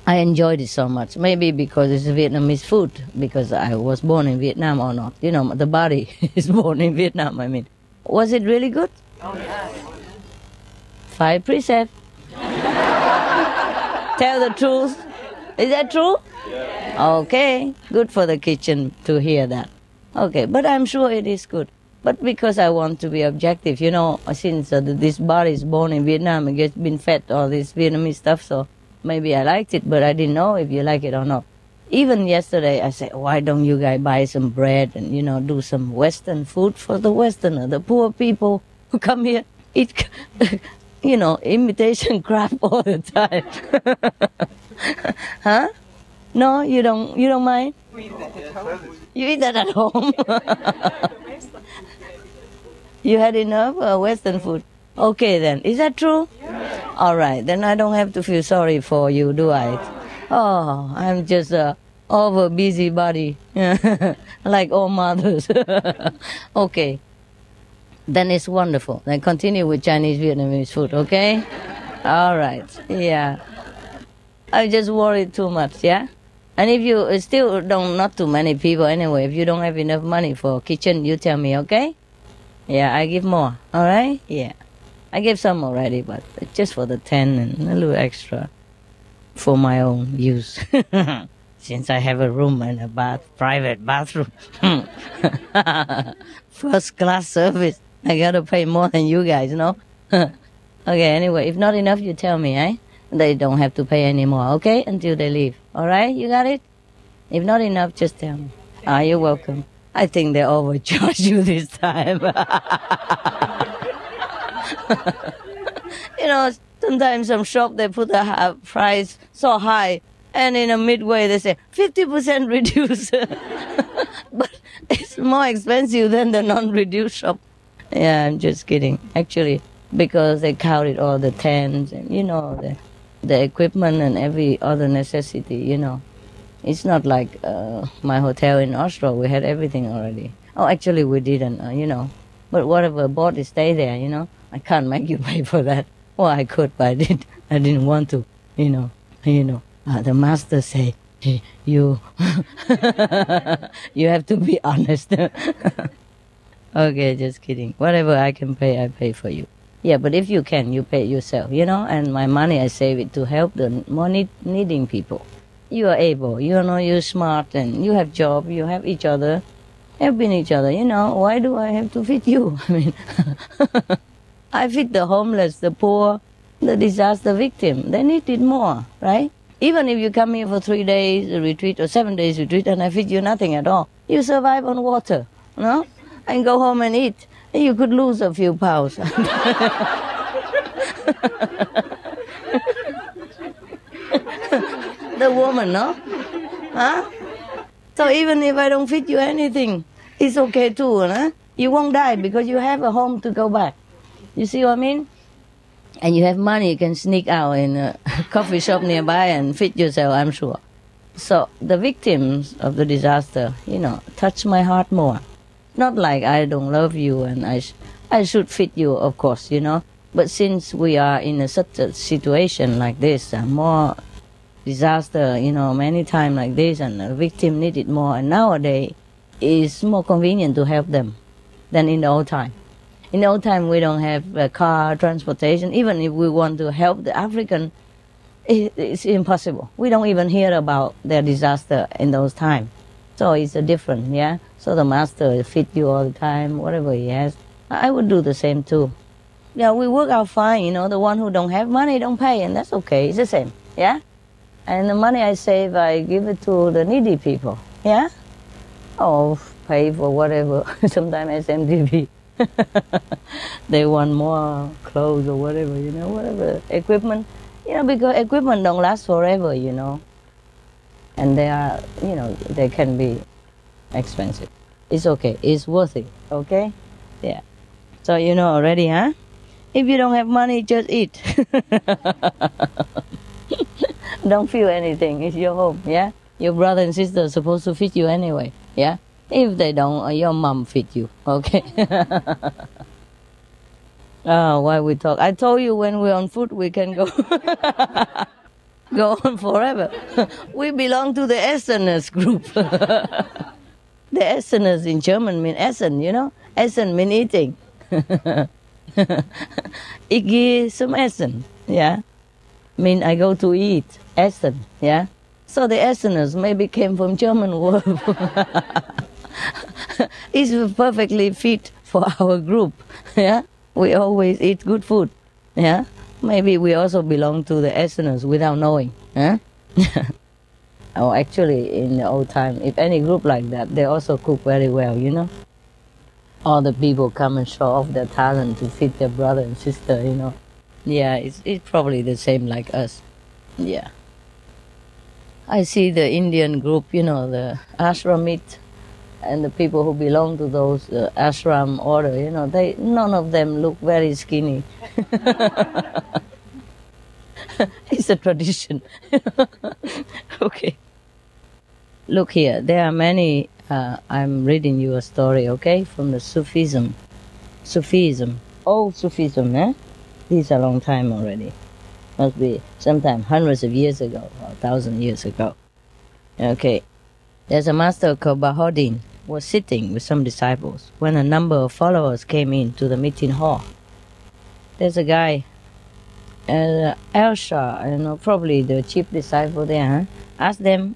I enjoyed it so much. Maybe because it's Vietnamese food, because I was born in Vietnam or not. The body is born in Vietnam, I mean. Was it really good? Oh, yeah. 5 precepts. Tell the truth. Is that true? Yeah. Okay. Good for the kitchen to hear that. Okay, but I'm sure it is good. But because I want to be objective, since this body is born in Vietnam, it gets been fed all this Vietnamese stuff, so maybe I liked it, but I didn't know if you like it or not. Even yesterday, I said, why don't you guys buy some bread and, do some Western food for the Westerner, the poor people who come here, eat, imitation crab all the time. Huh? No, you don't mind? We eat that at home. You eat that at home? You had enough Western food? Okay then, is that true? Yeah. All right, then I don't have to feel sorry for you, do I? Oh, I'm just over busybody, like all mothers. Okay, then it's wonderful. Then continue with Chinese Vietnamese food, okay? All right, yeah. I just worried too much, yeah? And if you still not too many people anyway, if you don't have enough money for kitchen, you tell me, okay? Yeah, I give more, all right? Yeah. I gave some already, but just for the 10 and a little extra for my own use. Since I have a room and a private bathroom. First class service. I gotta pay more than you guys, no? Okay, anyway, if not enough, you tell me, eh? They don't have to pay anymore, okay? Until they leave. All right? You got it? If not enough, just tell me. You're welcome. I think they overcharged you this time. Sometimes some shop, they put the price so high, and in a midway they say 50% reduced. But it's more expensive than the non-reduced shop. Yeah, I'm just kidding. Actually, because they counted all the tents and, the equipment and every other necessity, It's not like my hotel in Oslo. We had everything already. Oh, actually, we didn't, But whatever bought, it stay there, you know. I can't make you pay for that. Well, I could, but I didn't want to, you know. The master say, hey, you have to be honest. Okay, just kidding. Whatever I can pay, I pay for you. Yeah, but if you can, you pay yourself, you know. And my money, I save it to help the more needing people. You are able, you know, you're smart, and you have job, you have each other, helping each other, you know. Why do I have to feed you? I mean, I feed the homeless, the poor, the disaster victim. They need it more, right? Even if you come here for 3 days retreat or 7 days retreat and I feed you nothing at all, you survive on water, no? And go home and eat. And you could lose a few pounds. The woman, no? Huh? So even if I don't feed you anything, it's okay too, huh? You won't die because you have a home to go back. You see what I mean? And you have money, you can sneak out in a coffee shop nearby and feed yourself, I'm sure. So the victims of the disaster, you know, touch my heart more. Not like I don't love you and I should feed you, of course, you know. But since we are in such a situation like this, more disaster, you know, many times like this, and the victim need it more. And nowadays, it's more convenient to help them than in the old time. In the old time, we don't have car transportation. Even if we want to help the African, it's impossible. We don't even hear about their disaster in those times. So it's a different, yeah? So the master feed you all the time, whatever he has. I would do the same too. Yeah, we work out fine, you know. The one who don't have money don't pay, and that's okay. It's the same, yeah? And the money I save, I give it to the needy people, yeah? Or pay for whatever, sometimes SMTV. They want more clothes or whatever, you know, whatever, equipment. You know, because equipment don't last forever, you know. And they are, you know, they can be expensive. It's okay, it's worth it, okay? Yeah. So you know already, huh? If you don't have money, just eat. Don't feel anything, it's your home, yeah? Your brother and sister are supposed to feed you anyway, yeah? If they don't, your mom feed you, okay? Oh, why we talk? I told you when we're on food, we can go go on forever. We belong to the Esseners group. The Esseners in German mean Essen, you know? Essen mean eating. Ich gehe zum Essen, yeah? Mean I go to eat, Essen, yeah? So the Esseners maybe came from German word. It's perfectly fit for our group, yeah? We always eat good food, yeah? Maybe we also belong to the Esseners without knowing, huh? Oh, actually, in the old time, if any group like that, they also cook very well, you know? All the people come and show off their talent to feed their brother and sister, you know? Yeah, it's probably the same like us, yeah. I see the Indian group, you know, the ashramite, and the people who belong to those ashram order, you know, none of them look very skinny. It's a tradition. Okay. Look here, there are many, I'm reading you a story, okay, from the Sufism. Old Sufism, eh? These are a long time already. Must be sometime hundreds of years ago, or 1,000 years ago. Okay. There's a master called Bahodin, was sitting with some disciples when a number of followers came in to the meeting hall. There's a guy, Elsha, you know, probably the chief disciple there, huh? Asked them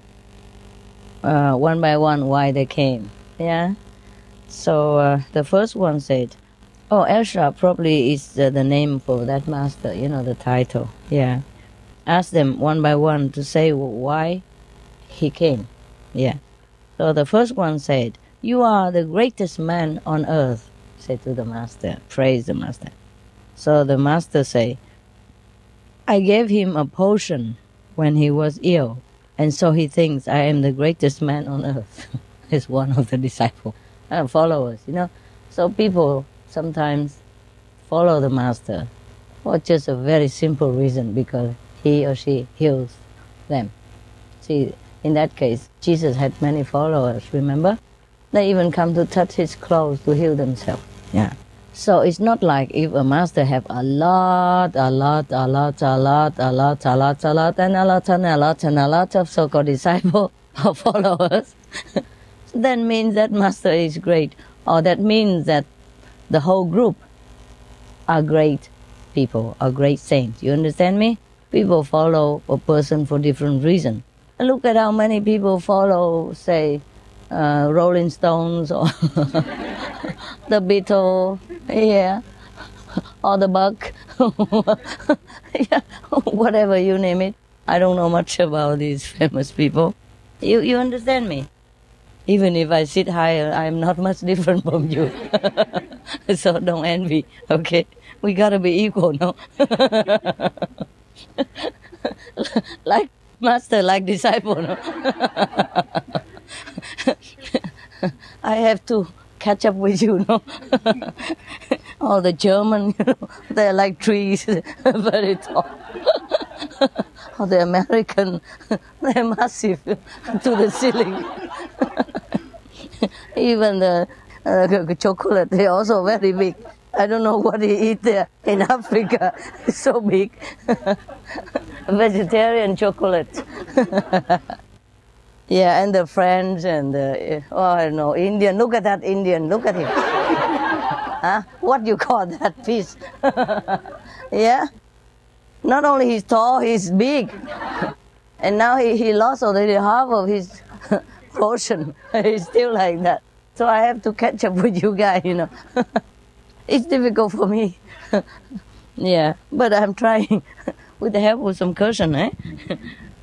one by one why they came, yeah? So the first one said, oh, Elsha probably is the name for that master, you know, the title, yeah. Asked them one by one to say why he came, yeah. So the first one said, you are the greatest man on earth, said to the master, praise the master. So the master said, I gave him a potion when he was ill, and so he thinks I am the greatest man on earth. Is one of the disciples, followers, you know. So people sometimes follow the master for just a very simple reason, because he or she heals them. See, in that case, Jesus had many followers, remember? They even come to touch his clothes to heal themselves. Yeah. So it's not like if a master have a lot of so-called disciples or followers, that means that master is great, or that means that the whole group are great people, are great saints. You understand me? People follow a person for different reasons. Look at how many people follow, say, Rolling Stones or the Beatles, yeah, or the Buck, yeah, whatever you name it. I don't know much about these famous people. You understand me? Even if I sit higher, I'm not much different from you. So don't envy, okay? We gotta be equal, no? Like master, like disciple, no? I have to catch up with you, no? All the German, they're like trees, very tall. Or the American, they're massive to the ceiling. Even the chocolate, they're also very big. I don't know what they eat there in Africa. It's so big. Vegetarian chocolate. Yeah, and the French and the, I don't know, Indian. Look at that Indian. Look at him. Huh? What do you call that piece? Yeah? Not only he's tall, he's big. And now he lost already half of his portion. He's still like that. So I have to catch up with you guys, you know. It's difficult for me. Yeah, but I'm trying with the help of some cushion, eh?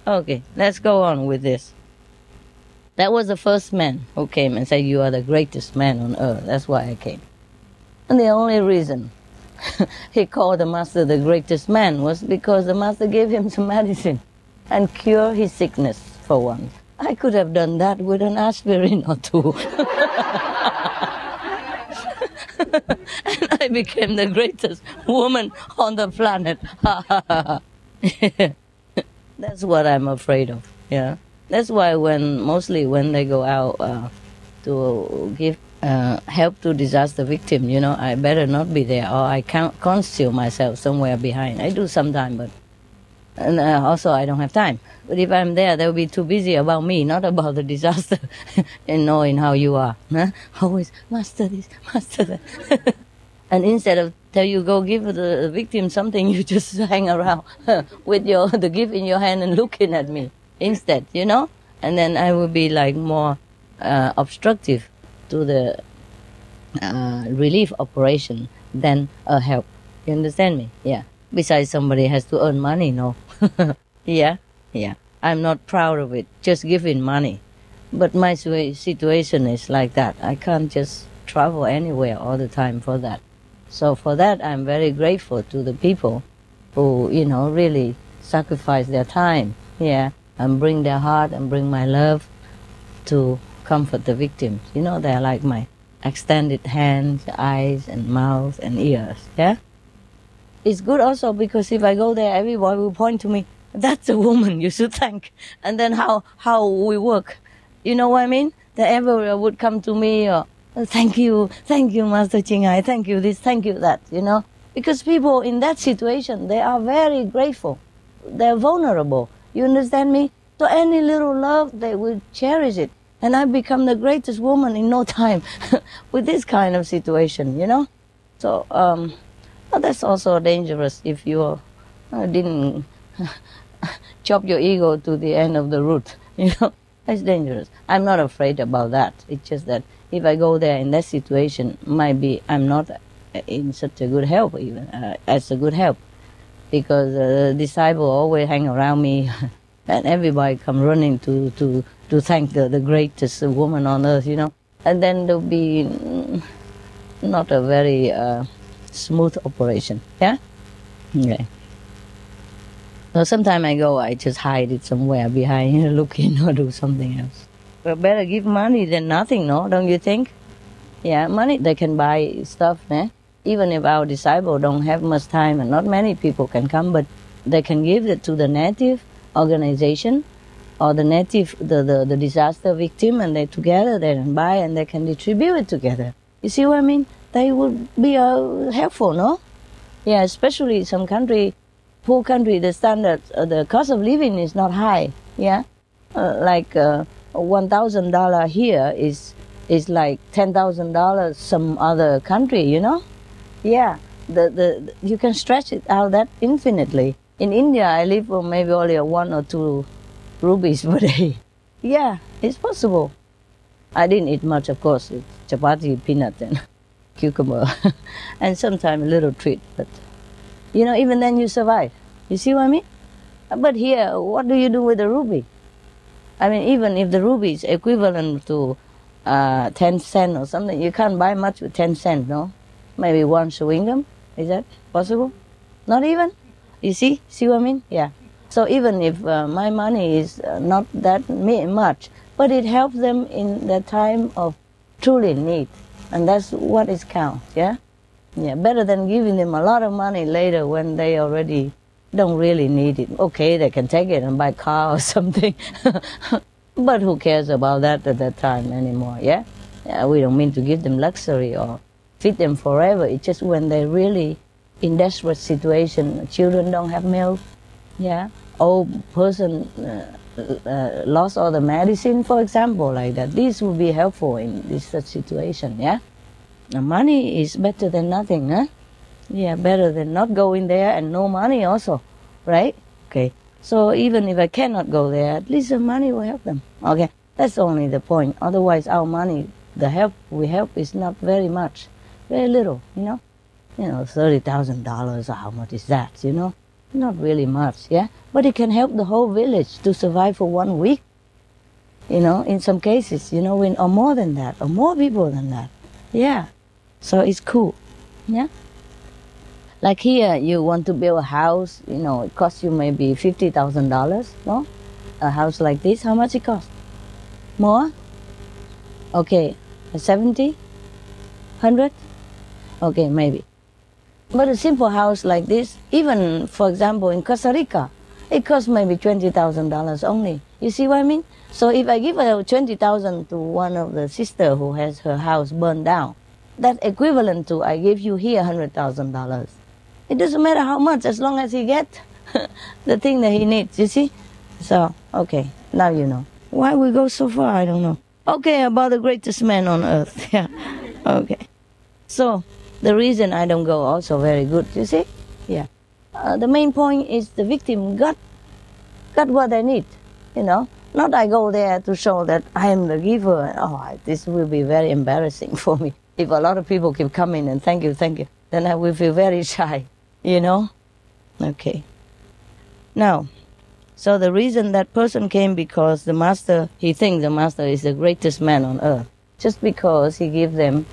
Okay, let's go on with this. That was the first man who came and said, you are the greatest man on earth. That's why I came. And the only reason he called the master the greatest man was because the master gave him some medicine and cured his sickness for once. I could have done that with an aspirin or two. And I became the greatest woman on the planet. That's what I'm afraid of, yeah. That's why mostly when they go out to give help to disaster victim, you know, I better not be there, or I can't conceal myself somewhere behind. I do sometimes, but also I don't have time. But if I'm there, they'll be too busy about me, not about the disaster, and knowing how you are. Huh? Always, master this, master that. And instead of tell you go give the victim something, you just hang around with the gift in your hand and looking at me instead, you know? And then I will be like more obstructive to the relief operation than a help. You understand me? Yeah. Besides, somebody has to earn money, no? Yeah? Yeah. I'm not proud of it, just giving money. But my situation is like that. I can't just travel anywhere all the time for that. So for that, I'm very grateful to the people who, you know, really sacrifice their time, yeah, and bring their heart and bring my love to comfort the victims. You know, they're like my extended hands, eyes, and mouth and ears, yeah? It's good also because if I go there, everyone will point to me, that's a woman you should thank. And then how we work. You know what I mean? That everyone would come to me or, thank you, Master Ching Hai, thank you this, thank you that, you know. Because people in that situation, they are very grateful. They're vulnerable. You understand me? So any little love, they will cherish it. And I become the greatest woman in no time with this kind of situation, you know. So that's also dangerous if you didn't chop your ego to the end of the root, you know. It's dangerous. I'm not afraid about that. It's just that if I go there in that situation, might be I'm not in such a good help even, as a good help. Because the disciple always hang around me and everybody come running to thank the greatest woman on earth, you know. And then there'll be not a very smooth operation, yeah? Okay. So sometimes I go, I just hide it somewhere behind, you know, looking or do something else. But better give money than nothing, no? Don't you think? Yeah, money, they can buy stuff, eh? Even if our disciples don't have much time and not many people can come, but they can give it to the native organization or the native, the disaster victim, and they together they can buy and they can distribute it together. You see what I mean? they would be helpful, no? Yeah, especially some country, poor country, the standard, the cost of living is not high. Yeah, like $1,000 here is like $10,000 some other country, you know? Yeah, you can stretch it out that infinitely. In India, I live for maybe only 1 or 2 rupees per day. Yeah, it's possible. I didn't eat much, of course. It's chapati, peanut, and cucumber, and sometimes a little treat. But, you know, even then you survive. You see what I mean? But here, what do you do with the rupee? I mean, even if the rupee is equivalent to 10 cents or something, you can't buy much with 10 cents, no? Maybe 1 chewing gum. Is that possible? Not even? You see what I mean? Yeah. So even if my money is not that much, but it helps them in the time of truly need. And that's what is counts, yeah? Yeah, better than giving them a lot of money later when they already don't really need it. Okay, they can take it and buy a car or something. But who cares about that at that time anymore, yeah? Yeah, we don't mean to give them luxury or feed them forever. It's just when they're really in desperate situation, children don't have milk, yeah? Old person lost all the medicine, for example, like that. This would be helpful in this situation, yeah? Now, money is better than nothing, huh? Yeah, better than not going there and no money also, right? Okay, so even if I cannot go there, at least the money will help them. Okay, that's only the point. Otherwise, our money, the help we help is not very much, very little, you know? You know, $30,000, how much is that, you know? Not really much, yeah? But it can help the whole village to survive for 1 week, you know, in some cases, you know, or more than that, or more people than that. Yeah, so it's cool, yeah? Like here, you want to build a house, you know, it costs you maybe $50,000, no? A house like this, how much it costs? More? Okay, 70? 100? Okay, maybe. But a simple house like this, even, for example, in Costa Rica, it costs maybe $20,000 only. You see what I mean? So if I give $20,000 to one of the sister who has her house burned down, that's equivalent to I give you here $100,000. It doesn't matter how much, as long as he gets the thing that he needs, you see? So, okay, now you know. Why we go so far, I don't know. Okay, about the greatest man on earth, yeah, okay. So, the reason I don't go also very good, you see? Yeah. The main point is the victim got what they need, you know? Not I go there to show that I am the giver. Oh, this will be very embarrassing for me. If a lot of people keep coming and thank you, then I will feel very shy, you know? Okay. Now, so the reason that person came because the master, he thinks the master is the greatest man on earth. Just because he gives them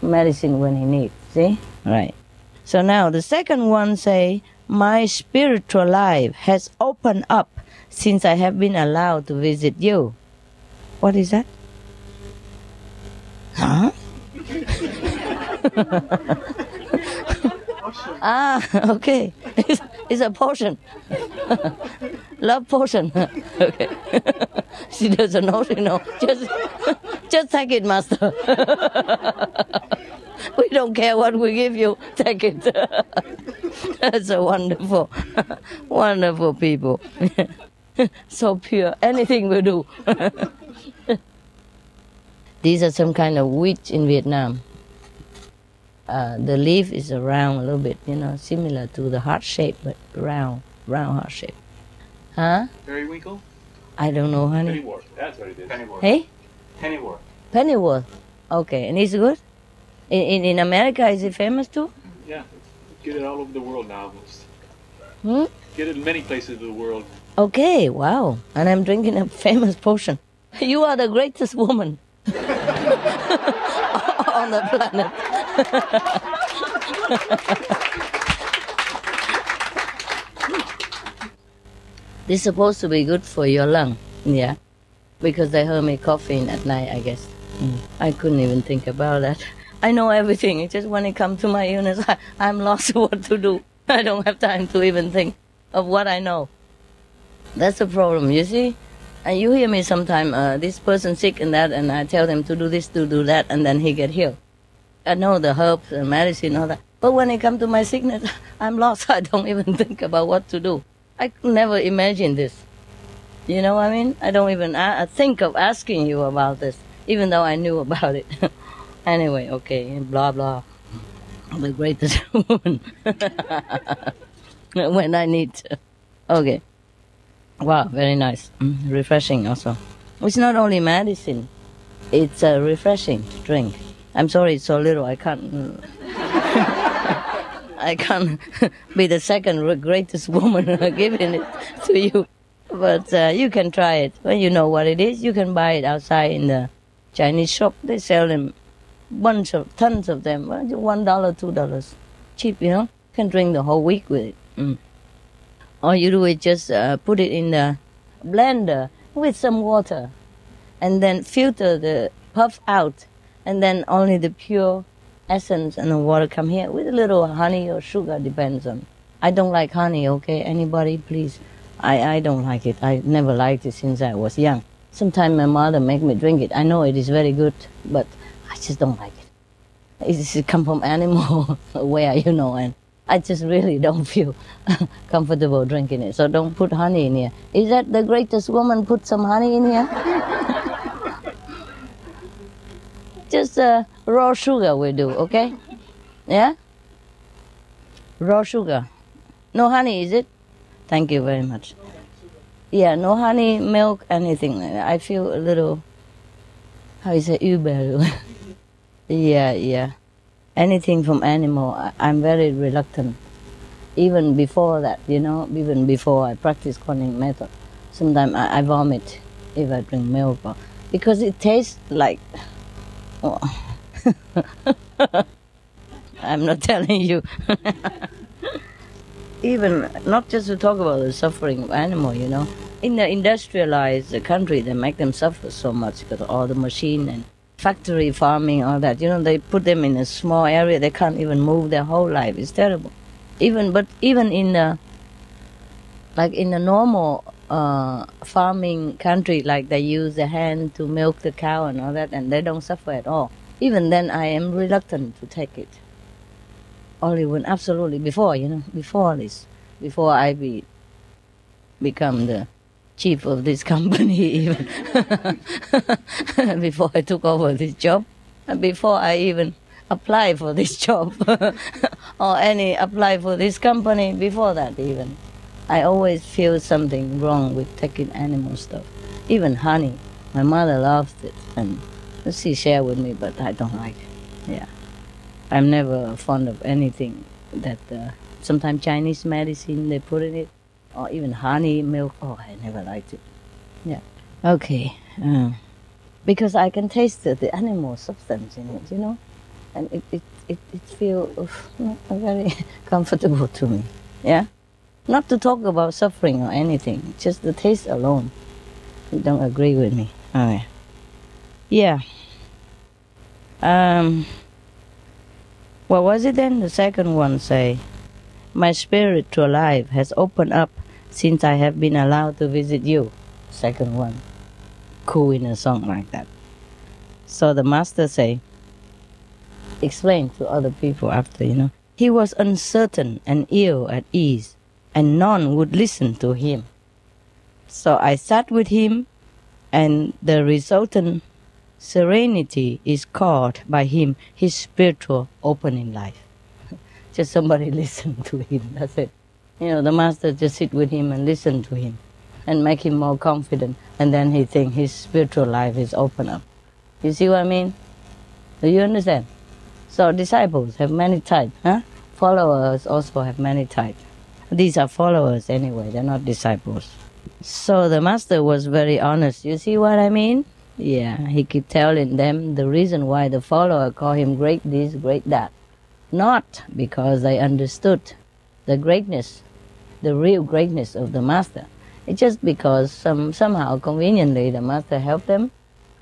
medicine when he needs. See? Right. So now the second one say, my spiritual life has opened up since I have been allowed to visit you. What is that? Huh? Okay. It's a potion. Love potion. Okay. She doesn't know, you know. Just take it, master. We don't care what we give you, take it. That's a wonderful, wonderful people. So pure, anything will do. These are some kind of wheat in Vietnam. The leaf is round a little bit, you know, similar to the heart shape, but round heart shape. Huh? Periwinkle? I don't know, honey. Pennyworth, that's what it is. Pennyworth. Hey? Pennyworth. Pennyworth. Okay, and it's good? In America, is it famous too? Yeah, get it all over the world now almost. Hmm? Get it in many places of the world. Okay, wow. And I'm drinking a famous potion. You are the greatest woman on the planet. This is supposed to be good for your lung, yeah? Because they heard me coughing at night, I guess. I couldn't even think about that. I know everything. It's just when it comes to my illness, I'm lost what to do. I don't have time to even think of what I know. That's the problem, you see? And you hear me sometime, this person sick and that, and I tell them to do this, to do that, and then he get healed. I know the herbs and medicine, all that. But when it comes to my sickness, I'm lost. I don't even think about what to do. I could never imagine this. You know what I mean? I don't even think of asking you about this, even though I knew about it. Anyway, okay, blah, blah. The greatest woman. When I need to. Okay. Wow, very nice. Refreshing also. It's not only medicine. It's a refreshing drink. I'm sorry it's so little. I can't... I can't be the second greatest woman giving it to you. But you can try it. When you know what it is, you can buy it outside in the Chinese shop. They sell them, tons of them. $1, $2. Cheap, you know. You can drink the whole week with it. All you do is just put it in the blender with some water. And then filter the puff out. And then only the pure essence and the water come here with a little honey or sugar, depends on. I don't like honey, okay? Anybody, please? I don't like it. I never liked it since I was young. Sometimes my mother make me drink it. I know it is very good, but I just don't like it. It come from animal where, you know, and I just really don't feel comfortable drinking it. So don't put honey in here. Is that the greatest woman put some honey in here? Just raw sugar we do, okay? Yeah? Raw sugar. No honey, is it? Thank you very much. Yeah, no honey, milk, anything like that. I feel a little, how you say, uber. Yeah. Anything from animal, I'm very reluctant. Even before that, you know, even before I practice Kuan method, sometimes I vomit if I drink milk. Because it tastes like... Oh. I'm not telling you. Even, not just to talk about the suffering of animal, you know. In the industrialized country, they make them suffer so much because of all the machine and factory farming, all that. You know, they put them in a small area. They can't even move their whole life. It's terrible. Even in the, like in the normal farming country, like they use the hand to milk the cow and all that, and they don't suffer at all. Even then, I am reluctant to take it. Only when absolutely before, you know, before this, before I become the chief of this company, even before I took over this job, and before I even apply for this job or apply for this company, before that even, I always feel something wrong with taking animal stuff. Even honey, my mother loves it, and she shared with me, but I don't like it. Yeah. I'm never fond of anything that sometimes Chinese medicine they put in it, or even honey, milk. Oh, I never liked it. Yeah. Okay. Because I can taste the animal substance in it, you know, and it feels not very comfortable to me. Yeah. Not to talk about suffering or anything, just the taste alone. You don't agree with me. Okay. Yeah. What was it then? The second one say, my spiritual life has opened up since I have been allowed to visit you. Second one. Cool in a song like that. So the master say, explain to other people after, you know. He was uncertain and ill at ease, and none would listen to him. So I sat with him, and the resultant serenity is called by him his spiritual opening life. Just somebody listen to him, that's it. You know, the master just sit with him and listen to him and make him more confident, and then he think his spiritual life is open up. You see what I mean? Do you understand? So disciples have many types, huh? Followers also have many types. These are followers anyway, they're not disciples. So the master was very honest. You see what I mean? Yeah, he keep telling them the reason why the follower call him great this, great that. Not because they understood the greatness, the real greatness of the master. It's just because somehow conveniently the master helped them,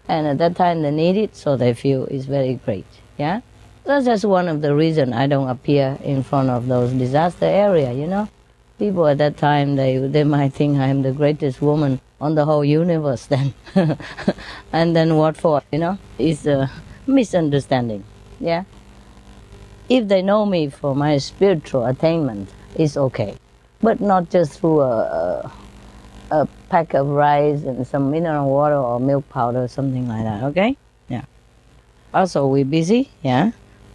and at that time they need it, so they feel it's very great. Yeah, that's just one of the reasons I don't appear in front of those disaster area. You know, people at that time they might think I am the greatest woman on the whole universe then. And then what for, you know? It's a misunderstanding, yeah? if they know me for my spiritual attainment, it's okay. But not just through a pack of rice and some mineral water or milk powder, something like that, okay? Yeah. Also, we're busy, yeah?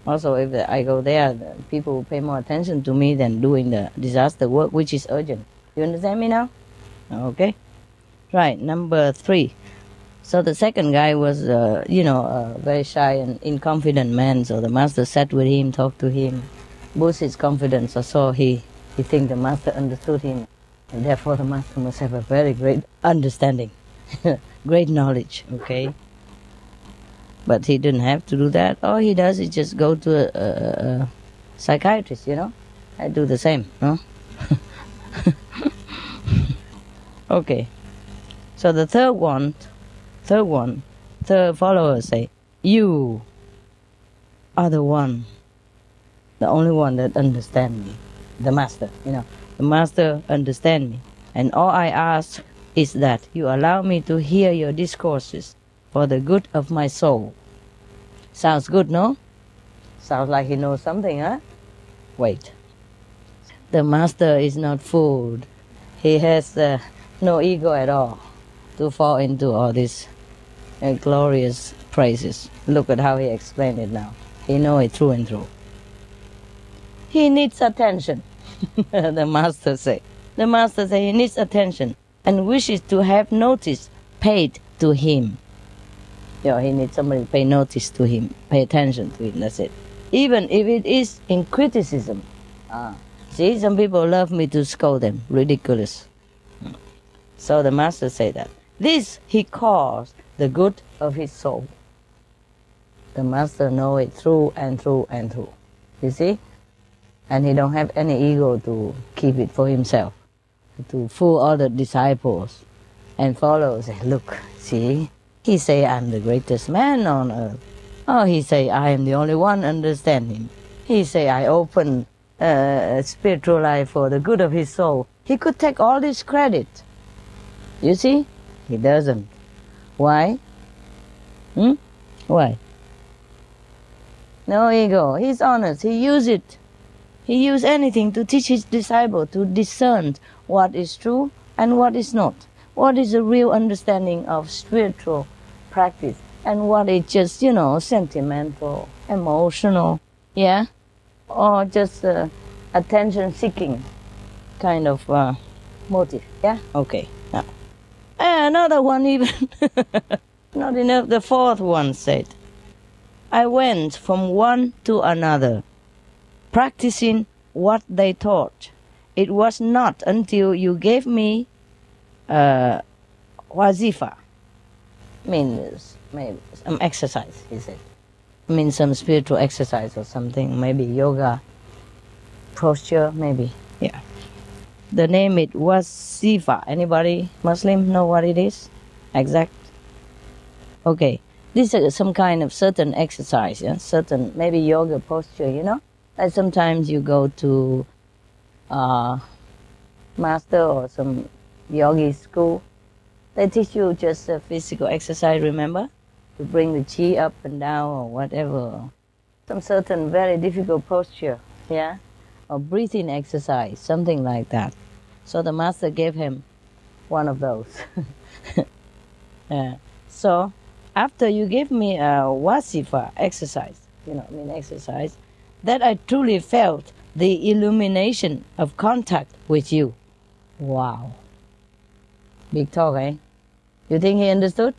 Also, if I go there, people will pay more attention to me than doing the disaster work, which is urgent. You understand me now? Okay. Right, number 3. So the second guy was, a very shy and inconfident man. So the master sat with him, talked to him, boost his confidence. So he think the master understood him. And therefore the master must have a very great understanding, great knowledge, okay? But he didn't have to do that. All he does is just go to a psychiatrist, I do the same, no? Okay. So the third follower say, you are the only one that understand me. The master, the master understand me. And all I ask is that you allow me to hear your discourses for the good of my soul. Sounds good, no? Sounds like he knows something, huh? Wait. The master is not fooled. He has no ego at all to fall into all these glorious praises. Look at how he explained it now. He knows it through and through. He needs attention, the master say. The master say he needs attention and wishes to have notice paid to him. He needs somebody to pay notice to him, pay attention to him, that's it. Even if it is in criticism. See, some people love me to scold them. Ridiculous. So the master say that. This he calls the good of his soul. The master know it through and through and through. You see? And he don't have any ego to keep it for himself. To fool all the disciples and followers. Say, look, see? He say I'm the greatest man on earth. Oh, he say I am the only one understanding. He say I open spiritual life for the good of his soul. He could take all this credit. You see? He doesn't. Why? Why? No ego. He's honest. He use it. He use anything to teach his disciple to discern what is true and what is not. What is the real understanding of spiritual practice and what is just, sentimental, emotional, yeah? Or just attention-seeking kind of motive, yeah? Okay, now. Another one even, not enough, the fourth one said, I went from one to another, practicing what they taught. It was not until you gave me wazifa, means maybe some exercise, he said. Means some spiritual exercise or something, maybe yoga, posture, maybe, yeah. The name it was wazifa. Anybody Muslim know what it is? Exact? Okay, this is some kind of certain exercise, yeah? Certain, maybe yoga posture, Like sometimes you go to master or some yogi school. They teach you just a physical exercise, remember? To bring the chi up and down or whatever. Some certain very difficult posture, yeah? Or breathing exercise, something like that. So the master gave him one of those. So after you gave me a wazifa exercise, exercise, that I truly felt the illumination of contact with you. Wow. Big talk, eh? You think he understood?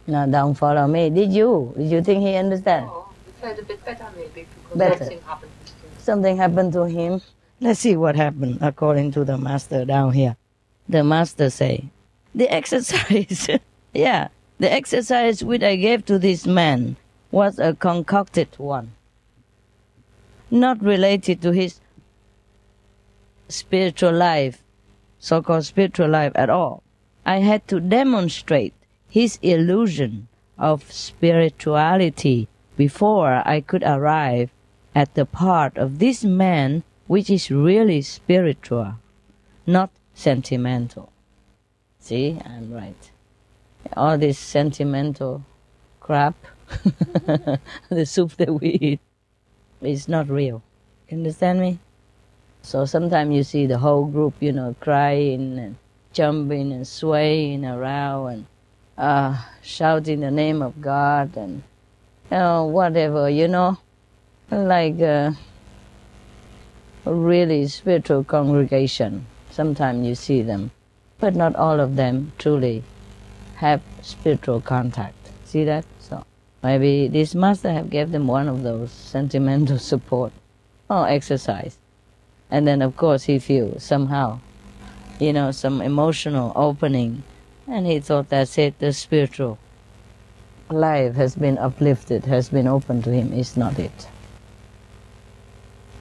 No, don't follow me. Did you? Did you think he understand? Oh, he felt a bit better maybe because Better. something happened to him. Something happened to him. Let's see what happened according to the master down here. The master say, the exercise, yeah, the exercise which I gave to this man was a concocted one, not related to his spiritual life, so-called spiritual life at all. I had to demonstrate his illusion of spirituality before I could arrive at the part of this man which is really spiritual, not sentimental. See, I'm right. All this sentimental crap, the soup that we eat, is not real. You understand me? So sometimes you see the whole group, crying and jumping and swaying around and shouting the name of God and whatever, like a really spiritual congregation. Sometimes you see them, but not all of them truly have spiritual contact. See that? So maybe this master have gave them one of those sentimental support or exercise. And then of course he feels somehow, some emotional opening. And he thought that's it, the spiritual life has been uplifted, has been opened to him. It's not it.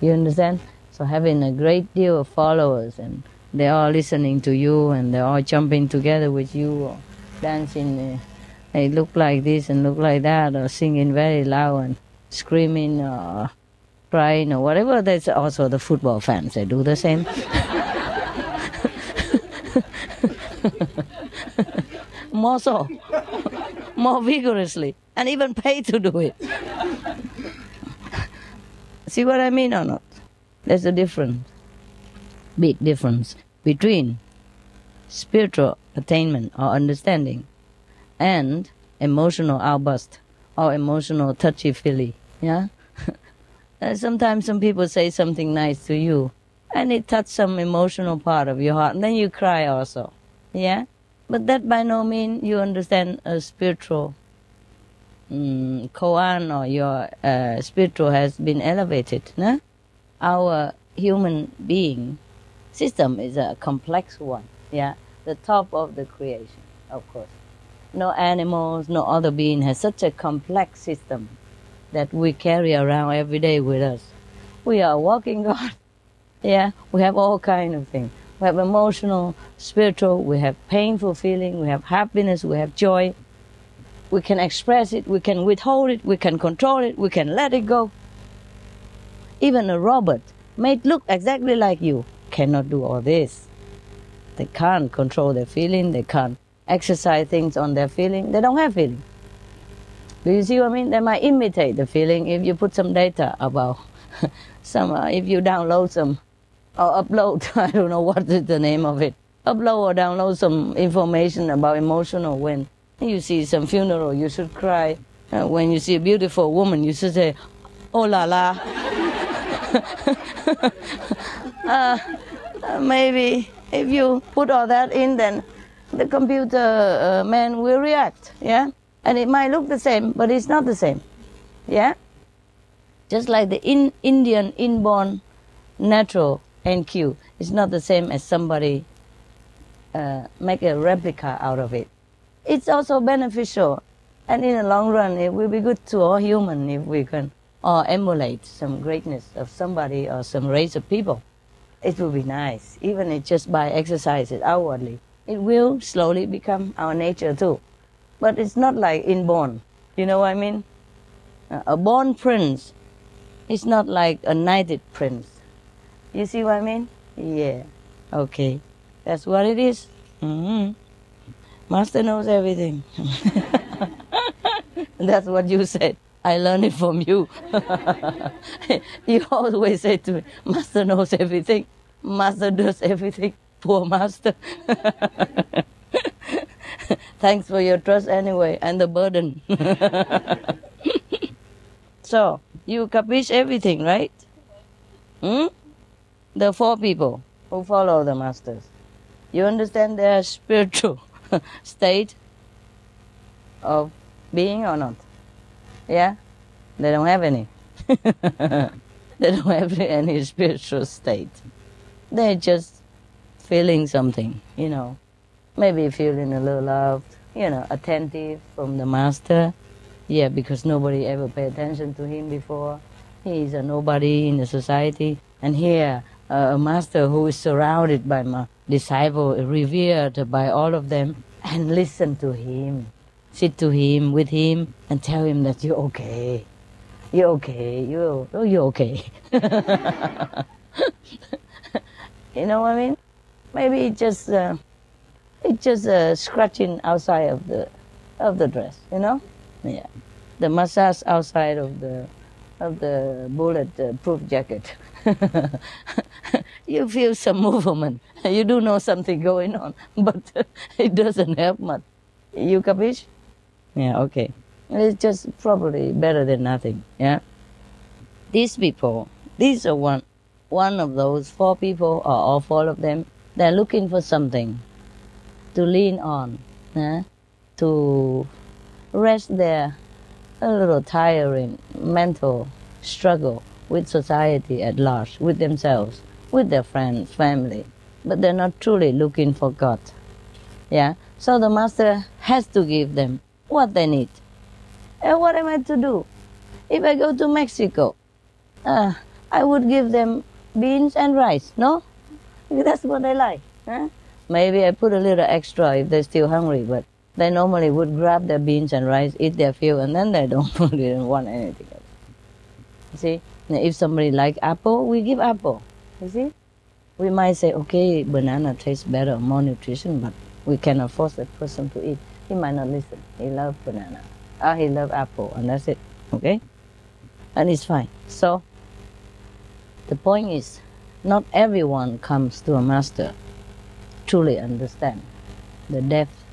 You understand? So having a great deal of followers and they're all listening to you and they're all jumping together with you or dancing, they look like this and look like that, or singing very loud and screaming or crying or whatever. That's also the football fans. They do the same. More so, more vigorously, and even pay to do it. See what I mean or not? There's a difference, big difference between spiritual attainment or understanding and emotional outburst or emotional touchy-feely. Yeah. Sometimes some people say something nice to you, and it touches some emotional part of your heart, and then you cry also. Yeah. But that by no means you understand a spiritual koan, or your spiritual has been elevated. No? Our human being system is a complex one. Yeah, the top of the creation, of course. No animals, no other being has such a complex system that we carry around every day with us. We are walking God. Yeah, we have all kinds of things. We have emotional, spiritual, we have painful feeling, we have happiness, we have joy. We can express it, we can withhold it, we can control it, we can let it go. Even a robot may look exactly like you, cannot do all this. They can't control their feeling, they can't exercise things on their feeling, they don't have feeling. Do you see what I mean? They might imitate the feeling if you put some data about if you download some or upload, I don't know what is the name of it, upload or download some information about emotional. When you see some funeral, you should cry. When you see a beautiful woman, you should say, oh la la. Maybe if you put all that in, then the computer man will react, yeah? And it might look the same, but it's not the same, yeah? Just like the Indian inborn natural NQ is not the same as somebody make a replica out of it. It's also beneficial, and in the long run it will be good to all human if we can all emulate some greatness of somebody or some race of people. It will be nice, even if just by exercising outwardly. It will slowly become our nature too. But it's not like inborn, you know what I mean? A born prince is not like a knighted prince. You see what I mean? Yeah. Okay. That's what it is. Mm-hmm. Master knows everything. That's what you said. I learned it from you. You always say to me, Master knows everything. Master does everything. Poor Master. Thanks for your trust anyway, and the burden. So, you capiche everything, right? The 4 people who follow the masters. You understand their spiritual state of being or not? Yeah? They don't have any. They don't have any spiritual state. They're just feeling something, Maybe feeling a little loved, attentive from the master. Yeah, because nobody ever paid attention to him before. He's a nobody in the society. And here, a master who is surrounded by my disciple, revered by all of them, and listen to him, sit to him, with him, and tell him that you're okay. You're okay. You're okay. You know what I mean? Maybe it's just scratching outside of the dress, Yeah. The massage outside of of the bullet-proof jacket. You feel some movement. You do know something going on, but it doesn't help much. You capiche? Yeah, okay. It's just probably better than nothing, yeah? These people, these are one of those 4 people, or all 4 of them, they're looking for something to lean on, to rest their a little tiring mental struggle with society at large, with themselves, with their friends, family, but they're not truly looking for God. Yeah? So the master has to give them what they need. And what am I to do? If I go to Mexico, I would give them beans and rice, no? That's what they like. Maybe I put a little extra if they're still hungry, but they normally would grab their beans and rice, eat their fill, and then they don't really want anything else. You see? If somebody likes apple, we give apple. You see? We might say, okay, banana tastes better, more nutrition, but we cannot force that person to eat. He might not listen. He loves banana. He loves apple, and that's it. Okay? And it's fine. So, the point is, not everyone comes to a master truly understand the depth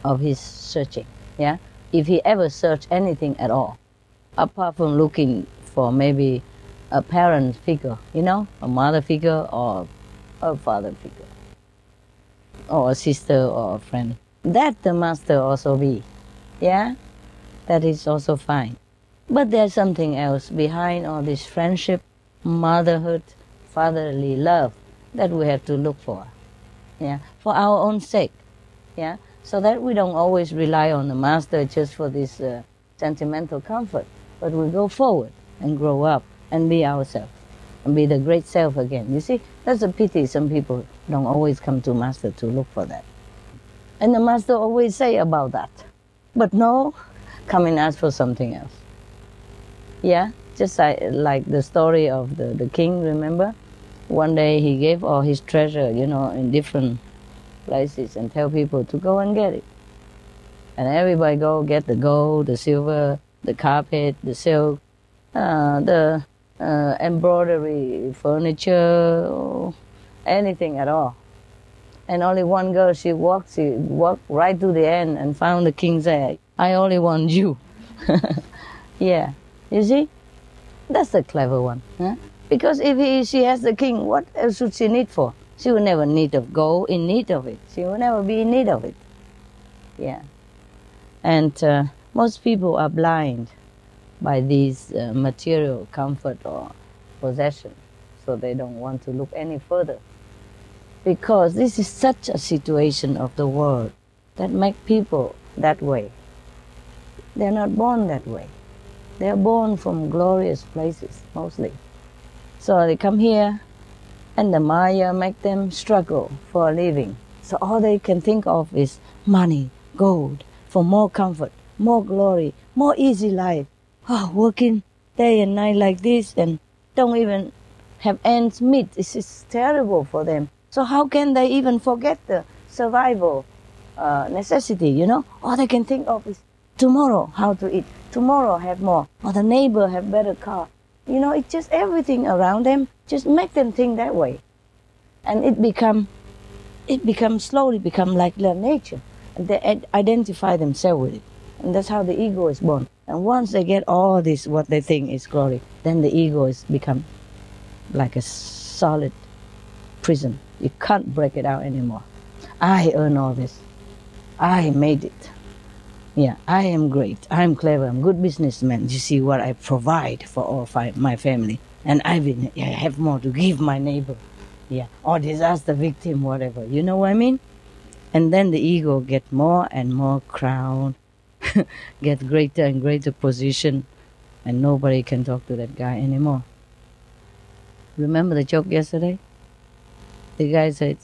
of his searching. Yeah? If he ever searched anything at all, apart from looking for maybe a parent figure, a mother figure or a father figure, or a sister or a friend, that the master also be. Yeah? That is also fine. But there's something else behind all this friendship, motherhood, fatherly love that we have to look for. Yeah? For our own sake. Yeah? So that we don't always rely on the master just for this sentimental comfort, but we go forward and grow up and be ourselves and be the great self again. You see, that's a pity some people don't always come to master to look for that. And the master always say about that. But no, come and ask for something else. Yeah, just like the story of the king, remember? One day he gave all his treasure, in different places and tell people to go and get it. And everybody go get the gold, the silver, the carpet, the silk, the embroidery, furniture, anything at all. And only one girl, she walked right to the end and found the king say, I only want you. Yeah, you see? That's the clever one. Because if she has the king, what else should she need for? She will never need of gold, in need of it. She will never be in need of it. Yeah. And most people are blind by these material comfort or possession, so they don't want to look any further. Because this is such a situation of the world that makes people that way. They're not born that way. They're born from glorious places, mostly. So they come here, and the Maya make them struggle for a living. So all they can think of is money, gold, for more comfort, more glory, more easy life. Working day and night like this and don't even have ends meet. This is terrible for them. So how can they even forget the survival necessity, All they can think of is tomorrow how to eat, tomorrow have more, or the neighbor have better car. It's just everything around them just make them think that way. And it slowly become like their nature. And they identify themselves with it. And that's how the ego is born. And once they get all this, what they think is glory, then the ego is become like a solid prison. You can't break it out anymore. I earn all this. I made it. Yeah, I am great. I'm clever. I'm a good businessman. You see what I provide for all my family. And I have more to give my neighbor. Yeah, or disaster victim, whatever. You know what I mean? And then the ego get more and more crown, get greater and greater position, and nobody can talk to that guy anymore. Remember the joke yesterday? The guy said,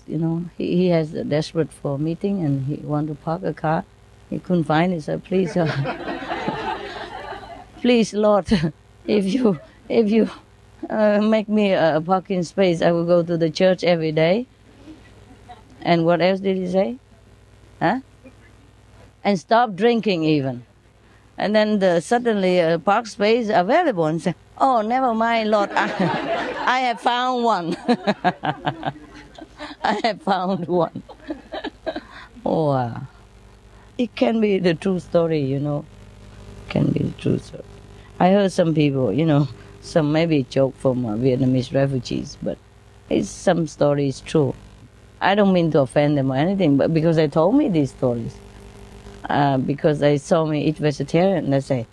he has a desperate for a meeting and he want to park a car. He couldn't find it, so please, please, Lord, if you make me a parking space, I will go to the church every day. And what else did he say? And stop drinking even. And then suddenly a park space available, and say, "Oh, never mind, Lord, I have found one." I have found one. Oh, wow. It can be the true story, you know. Can be the true story. I heard some people, you know, some maybe joke from Vietnamese refugees, but some stories true. I don't mean to offend them or anything, but because they told me these stories. Because they saw me eat vegetarian, they say,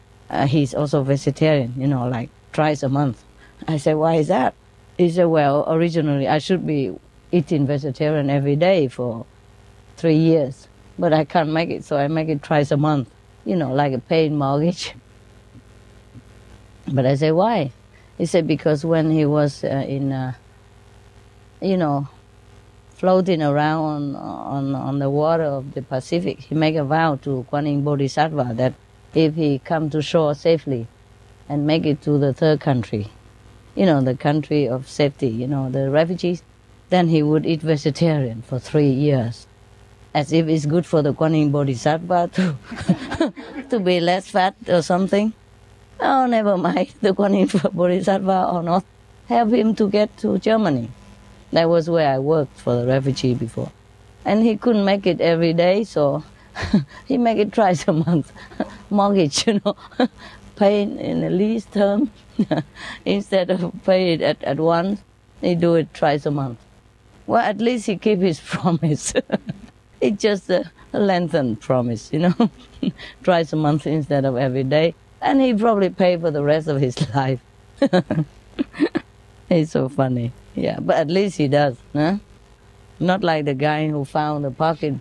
he's also vegetarian, you know, like twice a month. I said, why is that? He said, well, originally I should be eating vegetarian every day for 3 years, but I can't make it, so I make it twice a month, you know, like a paying mortgage. But I said, why? He said, because when he was you know, floating around on the water of the Pacific, he made a vow to Kuan Yin Bodhisattva that if he come to shore safely and make it to the third country, you know, the country of safety, you know, the refugees, then he would eat vegetarian for 3 years. As if it's good for the Kuan Yin Bodhisattva to be less fat or something. Oh, never mind, the Kuan Yin Bodhisattva or not, help him to get to Germany. That was where I worked for the refugee before. And he couldn't make it every day, so he make it twice a month. Mortgage, you know, paying in a lease term. Instead of paying it at once, he do it twice a month. Well, at least he keep his promise. It's just a lengthened promise, you know. Twice a month instead of every day. And he probably pay for the rest of his life. It's so funny. Yeah, but at least he does, huh? Not like the guy who found the pocket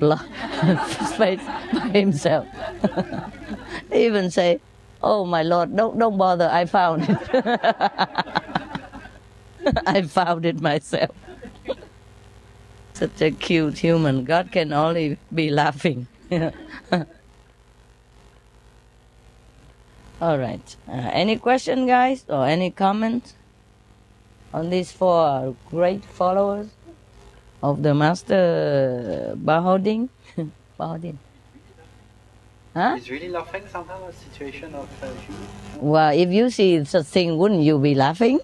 space by himself. He even say, "Oh my Lord, don't bother, I found it." I found it myself. Such a cute human. God can only be laughing. All right. Any question, guys, or any comments on these 4 great followers of the Master Bahoding? Bahoding. Huh? He's really laughing somehow at the situation of Well, if you see such thing, wouldn't you be laughing?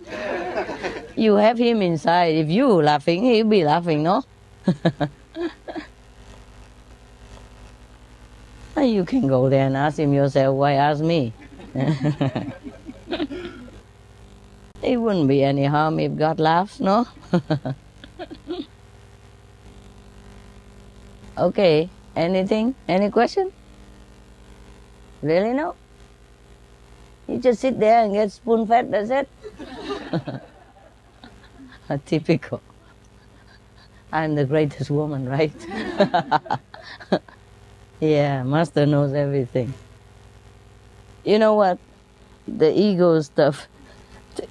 You have him inside. If you laughing, he'll be laughing, no? You can go there and ask him yourself, why ask me? It wouldn't be any harm if God laughs, no? Okay, anything? Any question? Really, no? You just sit there and get spoon-fed, that's it? Typical. I'm the greatest woman, right? Yeah, Master knows everything. You know what? The ego stuff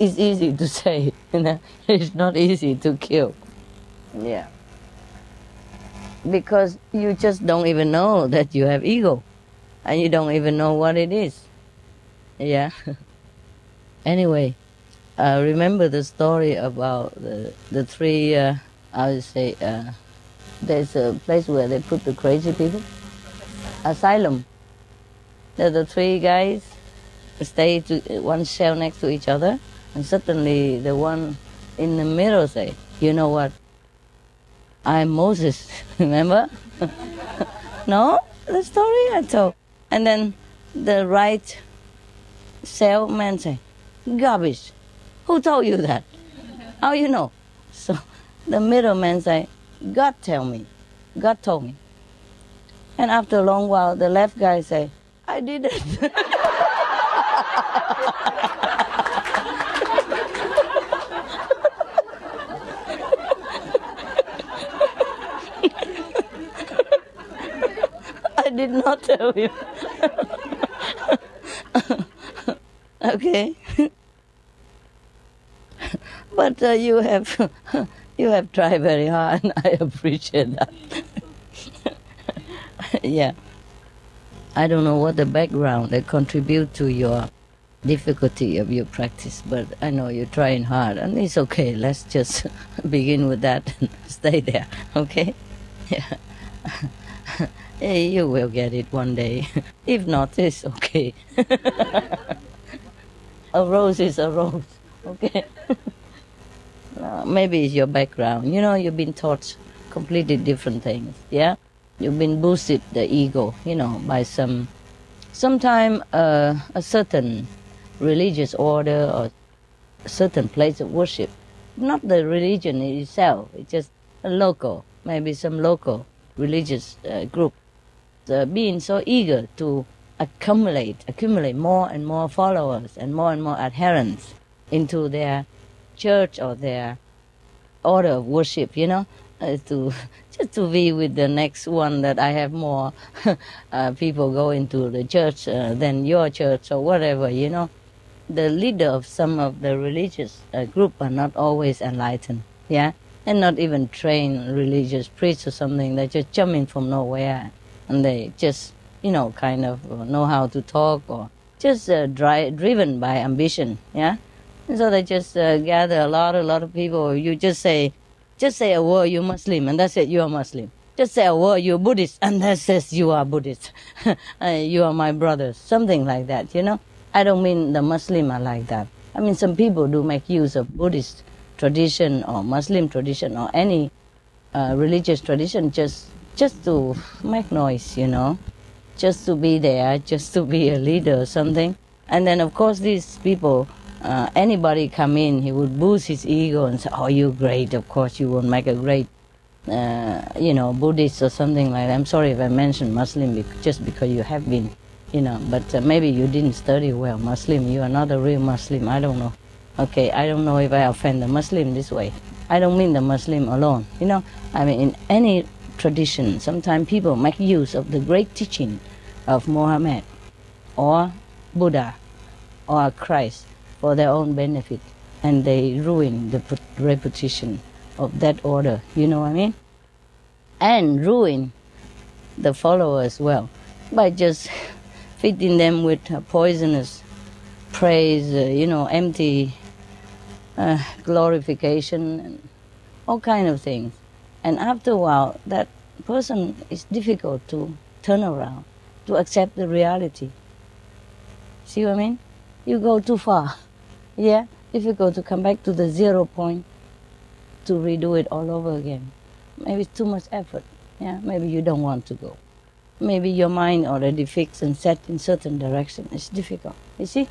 is easy to say, you know? It's not easy to kill. Yeah. Because you just don't even know that you have ego. And you don't even know what it is. Yeah. Anyway, remember the story about the 3, I would say, there's a place where they put the crazy people? Asylum. The 3 guys stay to one cell next to each other, and suddenly the one in the middle say, you know what? I'm Moses, remember? No? The story I told. And then the right cell man say, garbage. Who told you that? How you know? So the middle man say, God tell me. God told me. And after a long while, the left guy say, I didn't. I did not tell you. Okay. But you have tried very hard, and I appreciate that. Yeah. I don't know what the background that contribute to your difficulty of your practice, but I know you're trying hard, and it's okay. Let's just begin with that and stay there, okay? Yeah. You will get it one day. If not, it's okay. A rose is a rose, okay? Maybe it's your background. You know, you've been taught completely different things, yeah? You've been boosted the ego, you know, by sometime a certain religious order or a certain place of worship. Not the religion itself, it's just a local, maybe some local religious group. Being so eager to accumulate more and more followers and more adherents into their church or their order of worship, you know, just to be with the next one, that I have more people going to the church than your church or whatever, you know. The leader of some of the religious group are not always enlightened, yeah, and not even trained religious priests or something. They just jump in from nowhere, and they just, you know, kind of know how to talk, or just driven by ambition, yeah. And so they just gather a lot of people. You just say a word, you're Muslim, and that's it, you are Muslim. Just say a word, you're Buddhist, and that says you are Buddhist. You are my brothers, something like that, you know. I don't mean the Muslim are like that. I mean, some people do make use of Buddhist tradition or Muslim tradition or any religious tradition just to make noise, you know, just to be there, just to be a leader or something. And then, of course, these people, anybody come in, he would boost his ego and say, oh, you're great, of course you won't make a great, you know, Buddhist or something like that. I'm sorry if I mentioned Muslim just because you have been, you know, but maybe you didn't study well Muslim. You are not a real Muslim. I don't know. Okay, I don't know if I offend the Muslim this way. I don't mean the Muslim alone. You know, I mean in any tradition, sometimes people make use of the great teaching of Muhammad or Buddha or Christ for their own benefit, and they ruin the reputation of that order. You know what I mean? And ruin the follower as well by just feeding them with poisonous praise, you know, empty glorification and all kind of things. And after a while, that person is difficult to turn around, to accept the reality. See what I mean? You go too far, yeah? Difficult to come back to the 0 point to redo it all over again. Maybe it's too much effort, yeah? Maybe you don't want to go. Maybe your mind already fixed and set in certain direction. It's difficult, you see?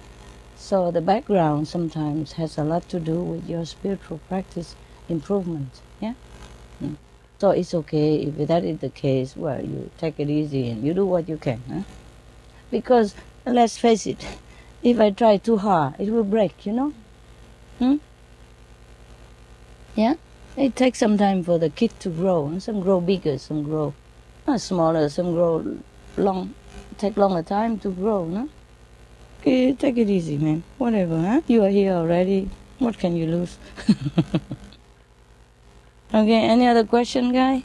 So the background sometimes has a lot to do with your spiritual practice improvement, yeah? So it's okay if that is the case, well, you take it easy and you do what you can, huh? Because, let's face it, if I try too hard, it will break, you know? Yeah? It takes some time for the kid to grow, and some grow bigger, some grow smaller, some grow long. Take longer time to grow, no? Okay, take it easy, man. Whatever, huh? You are here already. What can you lose? Okay, any other question, guy?